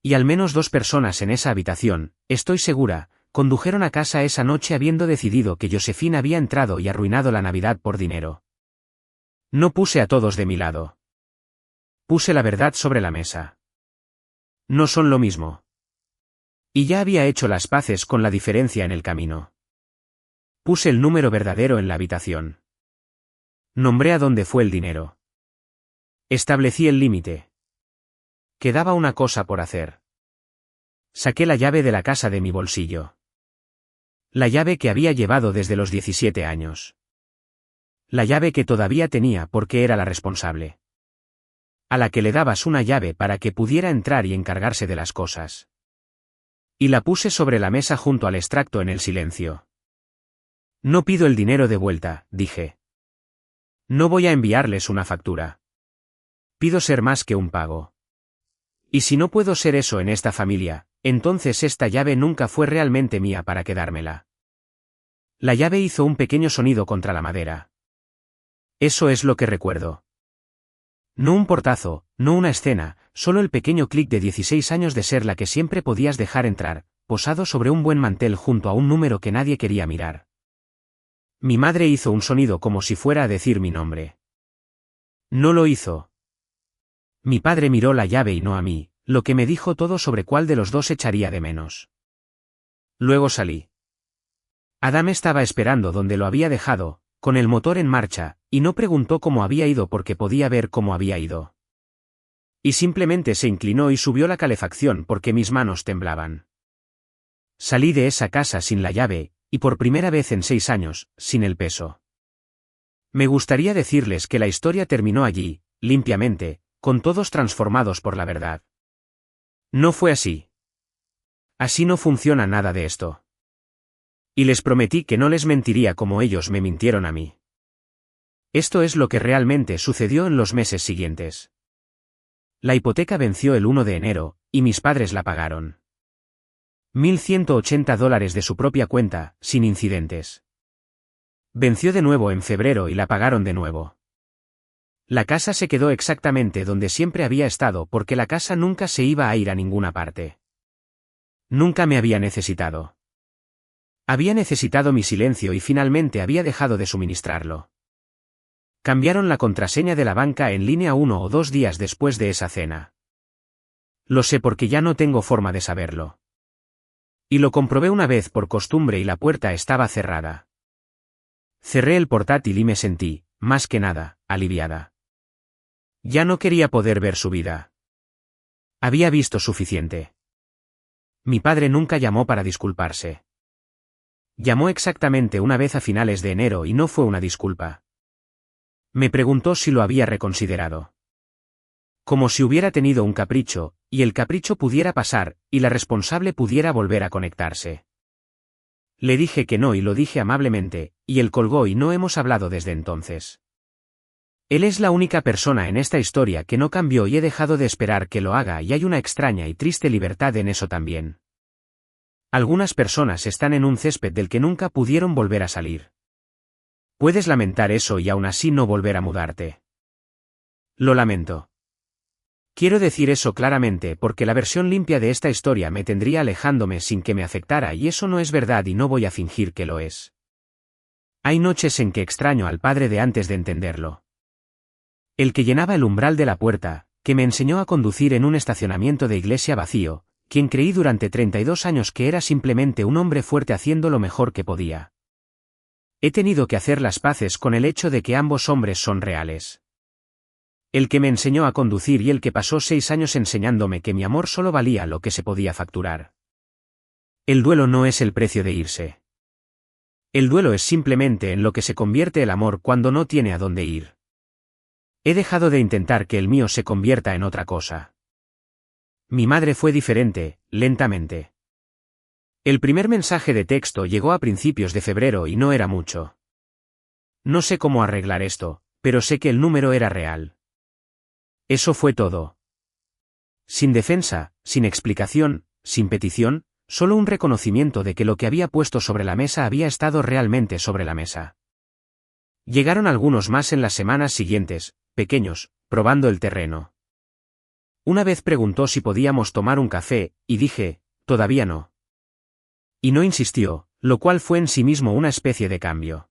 Y al menos 2 personas en esa habitación, estoy segura, condujeron a casa esa noche habiendo decidido que Josephine había entrado y arruinado la Navidad por dinero. No puse a todos de mi lado. Puse la verdad sobre la mesa. No son lo mismo. Y ya había hecho las paces con la diferencia en el camino. Puse el número verdadero en la habitación. Nombré a dónde fue el dinero. Establecí el límite. Quedaba una cosa por hacer. Saqué la llave de la casa de mi bolsillo. La llave que había llevado desde los 17 años. La llave que todavía tenía porque era la responsable. A la que le dabas una llave para que pudiera entrar y encargarse de las cosas. Y la puse sobre la mesa junto al extracto en el silencio. No pido el dinero de vuelta, dije. No voy a enviarles una factura. Pido ser más que un pago. Y si no puedo ser eso en esta familia, entonces esta llave nunca fue realmente mía para quedármela. La llave hizo un pequeño sonido contra la madera. Eso es lo que recuerdo. No un portazo, no una escena, solo el pequeño clic de 16 años de ser la que siempre podías dejar entrar, posado sobre un buen mantel junto a un número que nadie quería mirar. Mi madre hizo un sonido como si fuera a decir mi nombre. No lo hizo. Mi padre miró la llave y no a mí, lo que me dijo todo sobre cuál de los dos echaría de menos. Luego salí. Adam estaba esperando donde lo había dejado, con el motor en marcha, y no preguntó cómo había ido porque podía ver cómo había ido. Y simplemente se inclinó y subió la calefacción porque mis manos temblaban. Salí de esa casa sin la llave, y por primera vez en 6 años, sin el peso. Me gustaría decirles que la historia terminó allí, limpiamente, con todos transformados por la verdad. No fue así. Así no funciona nada de esto. Y les prometí que no les mentiría como ellos me mintieron a mí. Esto es lo que realmente sucedió en los meses siguientes. La hipoteca venció el 1 de enero, y mis padres la pagaron. $1.180 de su propia cuenta, sin incidentes. Venció de nuevo en febrero y la pagaron de nuevo. La casa se quedó exactamente donde siempre había estado porque la casa nunca se iba a ir a ninguna parte. Nunca me había necesitado. Había necesitado mi silencio y finalmente había dejado de suministrarlo. Cambiaron la contraseña de la banca en línea 1 o 2 días después de esa cena. Lo sé porque ya no tengo forma de saberlo. Y lo comprobé una vez por costumbre y la puerta estaba cerrada. Cerré el portátil y me sentí, más que nada, aliviada. Ya no quería poder ver su vida. Había visto suficiente. Mi padre nunca llamó para disculparse. Llamó exactamente una vez a finales de enero y no fue una disculpa. Me preguntó si lo había reconsiderado. Como si hubiera tenido un capricho, y el capricho pudiera pasar, y la responsable pudiera volver a conectarse. Le dije que no y lo dije amablemente, y él colgó y no hemos hablado desde entonces. Él es la única persona en esta historia que no cambió y he dejado de esperar que lo haga y hay una extraña y triste libertad en eso también. Algunas personas están en un césped del que nunca pudieron volver a salir. Puedes lamentar eso y aún así no volver a mudarte. Lo lamento. Quiero decir eso claramente porque la versión limpia de esta historia me tendría alejándome sin que me afectara y eso no es verdad y no voy a fingir que lo es. Hay noches en que extraño al padre de antes de entenderlo. El que llenaba el umbral de la puerta, que me enseñó a conducir en un estacionamiento de iglesia vacío, quien creí durante 32 años que era simplemente un hombre fuerte haciendo lo mejor que podía. He tenido que hacer las paces con el hecho de que ambos hombres son reales. El que me enseñó a conducir y el que pasó 6 años enseñándome que mi amor solo valía lo que se podía facturar. El duelo no es el precio de irse. El duelo es simplemente en lo que se convierte el amor cuando no tiene a dónde ir. He dejado de intentar que el mío se convierta en otra cosa. Mi madre fue diferente, lentamente. El primer mensaje de texto llegó a principios de febrero y no era mucho. No sé cómo arreglar esto, pero sé que el número era real. Eso fue todo. Sin defensa, sin explicación, sin petición, solo un reconocimiento de que lo que había puesto sobre la mesa había estado realmente sobre la mesa. Llegaron algunos más en las semanas siguientes, pequeños, probando el terreno. Una vez preguntó si podíamos tomar un café, y dije, todavía no. Y no insistió, lo cual fue en sí mismo una especie de cambio.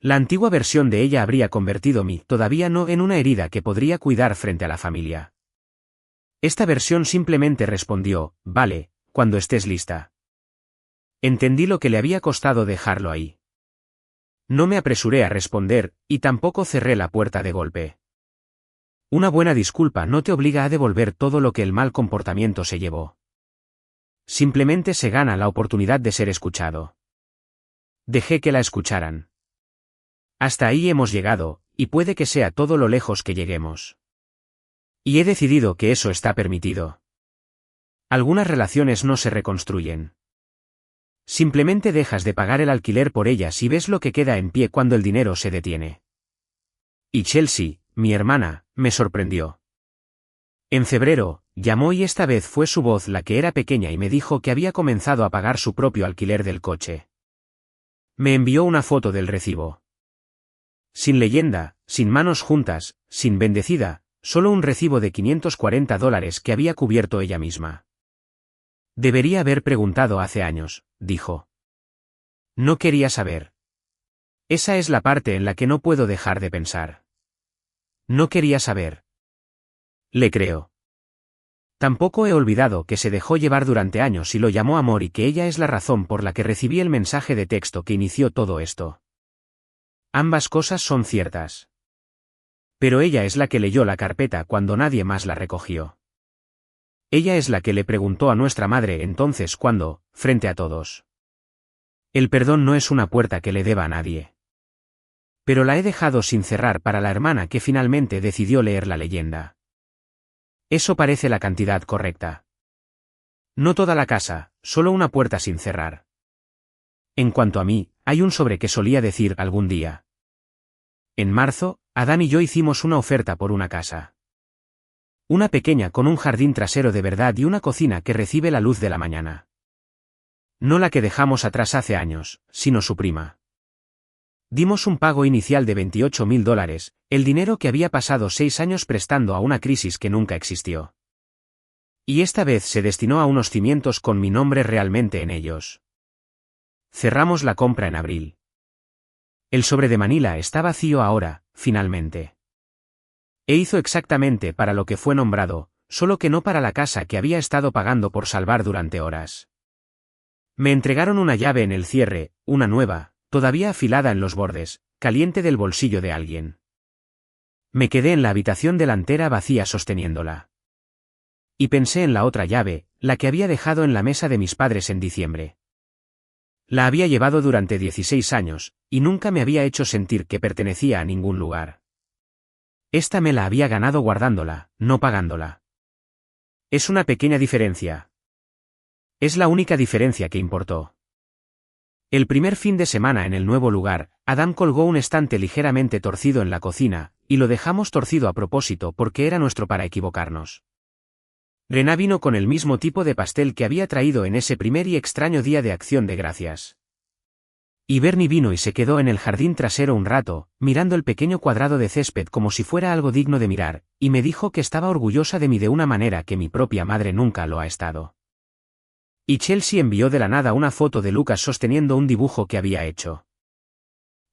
La antigua versión de ella habría convertido mi todavía no en una herida que podría cuidar frente a la familia. Esta versión simplemente respondió, vale, cuando estés lista. Entendí lo que le había costado dejarlo ahí. No me apresuré a responder, y tampoco cerré la puerta de golpe. Una buena disculpa no te obliga a devolver todo lo que el mal comportamiento se llevó. Simplemente se gana la oportunidad de ser escuchado. Dejé que la escucharan. Hasta ahí hemos llegado, y puede que sea todo lo lejos que lleguemos. Y he decidido que eso está permitido. Algunas relaciones no se reconstruyen. Simplemente dejas de pagar el alquiler por ellas y ves lo que queda en pie cuando el dinero se detiene. Y Chelsea, mi hermana, me sorprendió. En febrero, llamó y esta vez fue su voz la que era pequeña y me dijo que había comenzado a pagar su propio alquiler del coche. Me envió una foto del recibo. Sin leyenda, sin manos juntas, sin bendecida, solo un recibo de $540 que había cubierto ella misma. Debería haber preguntado hace años, dijo. No quería saber. Esa es la parte en la que no puedo dejar de pensar. No quería saber. Le creo. Tampoco he olvidado que se dejó llevar durante años y lo llamó amor y que ella es la razón por la que recibí el mensaje de texto que inició todo esto. Ambas cosas son ciertas. Pero ella es la que leyó la carpeta cuando nadie más la recogió. Ella es la que le preguntó a nuestra madre entonces cuando, frente a todos. El perdón no es una puerta que le deba a nadie. Pero la he dejado sin cerrar para la hermana que finalmente decidió leer la leyenda. Eso parece la cantidad correcta. No toda la casa, solo una puerta sin cerrar. En cuanto a mí, hay un sobre que solía decir algún día. En marzo, Adán y yo hicimos una oferta por una casa. Una pequeña con un jardín trasero de verdad y una cocina que recibe la luz de la mañana. No la que dejamos atrás hace años, sino su prima. Dimos un pago inicial de $28,000, el dinero que había pasado 6 años prestando a una crisis que nunca existió. Y esta vez se destinó a unos cimientos con mi nombre realmente en ellos. Cerramos la compra en abril. El sobre de Manila está vacío ahora, finalmente. E hizo exactamente para lo que fue nombrado, solo que no para la casa que había estado pagando por salvar durante horas. Me entregaron una llave en el cierre, una nueva, todavía afilada en los bordes, caliente del bolsillo de alguien. Me quedé en la habitación delantera vacía sosteniéndola. Y pensé en la otra llave, la que había dejado en la mesa de mis padres en diciembre. La había llevado durante 16 años, y nunca me había hecho sentir que pertenecía a ningún lugar. Esta me la había ganado guardándola, no pagándola. Es una pequeña diferencia. Es la única diferencia que importó. El primer fin de semana en el nuevo lugar, Adam colgó un estante ligeramente torcido en la cocina, y lo dejamos torcido a propósito porque era nuestro para equivocarnos. Rena vino con el mismo tipo de pastel que había traído en ese primer y extraño día de Acción de Gracias. Y Bernie vino y se quedó en el jardín trasero un rato, mirando el pequeño cuadrado de césped como si fuera algo digno de mirar, y me dijo que estaba orgullosa de mí de una manera que mi propia madre nunca lo ha estado. Y Chelsea envió de la nada una foto de Lucas sosteniendo un dibujo que había hecho.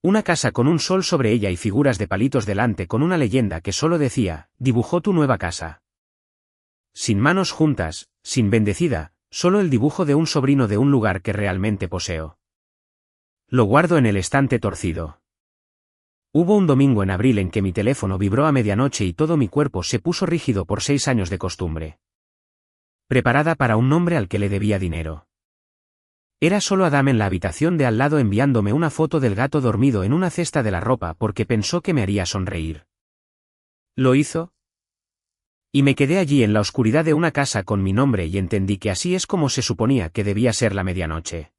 Una casa con un sol sobre ella y figuras de palitos delante con una leyenda que solo decía, dibujó tu nueva casa. Sin manos juntas, sin bendecida, solo el dibujo de un sobrino de un lugar que realmente poseo. Lo guardo en el estante torcido. Hubo un domingo en abril en que mi teléfono vibró a medianoche y todo mi cuerpo se puso rígido por 6 años de costumbre. Preparada para un hombre al que le debía dinero. Era solo Adam en la habitación de al lado enviándome una foto del gato dormido en una cesta de la ropa porque pensó que me haría sonreír. ¿Lo hizo? Y me quedé allí en la oscuridad de una casa con mi nombre y entendí que así es como se suponía que debía ser la medianoche.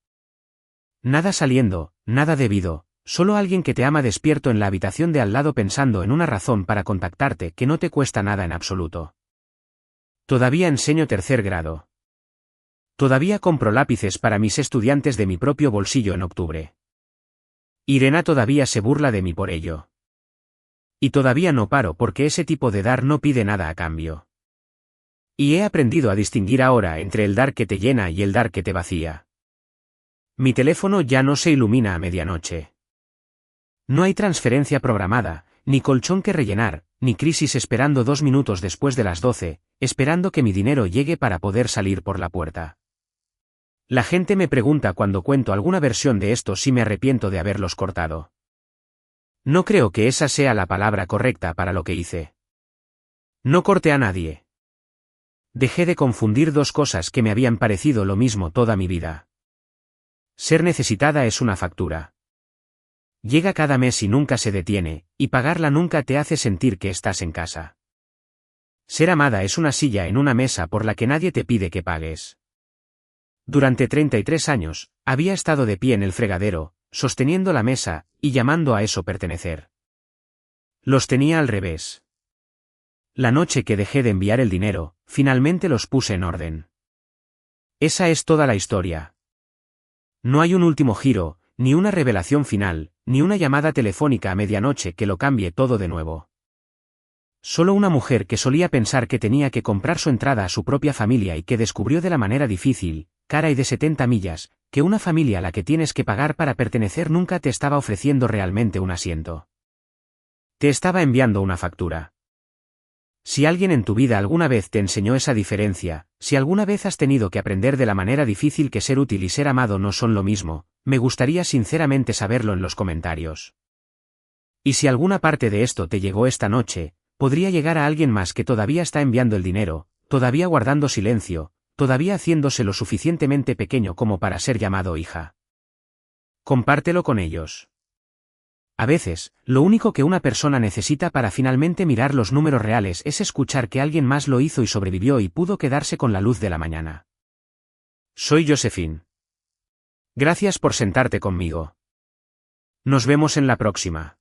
Nada saliendo, nada debido, solo alguien que te ama despierto en la habitación de al lado pensando en una razón para contactarte que no te cuesta nada en absoluto. Todavía enseño tercer grado. Todavía compro lápices para mis estudiantes de mi propio bolsillo en octubre. Irena todavía se burla de mí por ello. Y todavía no paro porque ese tipo de dar no pide nada a cambio. Y he aprendido a distinguir ahora entre el dar que te llena y el dar que te vacía. Mi teléfono ya no se ilumina a medianoche. No hay transferencia programada, ni colchón que rellenar, ni crisis esperando 2 minutos después de las 12, esperando que mi dinero llegue para poder salir por la puerta. La gente me pregunta cuando cuento alguna versión de esto si me arrepiento de haberlos cortado. No creo que esa sea la palabra correcta para lo que hice. No corté a nadie. Dejé de confundir dos cosas que me habían parecido lo mismo toda mi vida. Ser necesitada es una factura. Llega cada mes y nunca se detiene, y pagarla nunca te hace sentir que estás en casa. Ser amada es una silla en una mesa por la que nadie te pide que pagues. Durante 33 años, había estado de pie en el fregadero, sosteniendo la mesa, y llamando a eso pertenecer. Los tenía al revés. La noche que dejé de enviar el dinero, finalmente los puse en orden. Esa es toda la historia. No hay un último giro, ni una revelación final, ni una llamada telefónica a medianoche que lo cambie todo de nuevo. Solo una mujer que solía pensar que tenía que comprar su entrada a su propia familia y que descubrió de la manera difícil, cara y de 70 millas, que una familia a la que tienes que pagar para pertenecer nunca te estaba ofreciendo realmente un asiento. Te estaba enviando una factura. Si alguien en tu vida alguna vez te enseñó esa diferencia, si alguna vez has tenido que aprender de la manera difícil que ser útil y ser amado no son lo mismo, me gustaría sinceramente saberlo en los comentarios. Y si alguna parte de esto te llegó esta noche, podría llegar a alguien más que todavía está enviando el dinero, todavía guardando silencio, todavía haciéndose lo suficientemente pequeño como para ser llamado hija. Compártelo con ellos. A veces, lo único que una persona necesita para finalmente mirar los números reales es escuchar que alguien más lo hizo y sobrevivió y pudo quedarse con la luz de la mañana. Soy Josephine. Gracias por sentarte conmigo. Nos vemos en la próxima.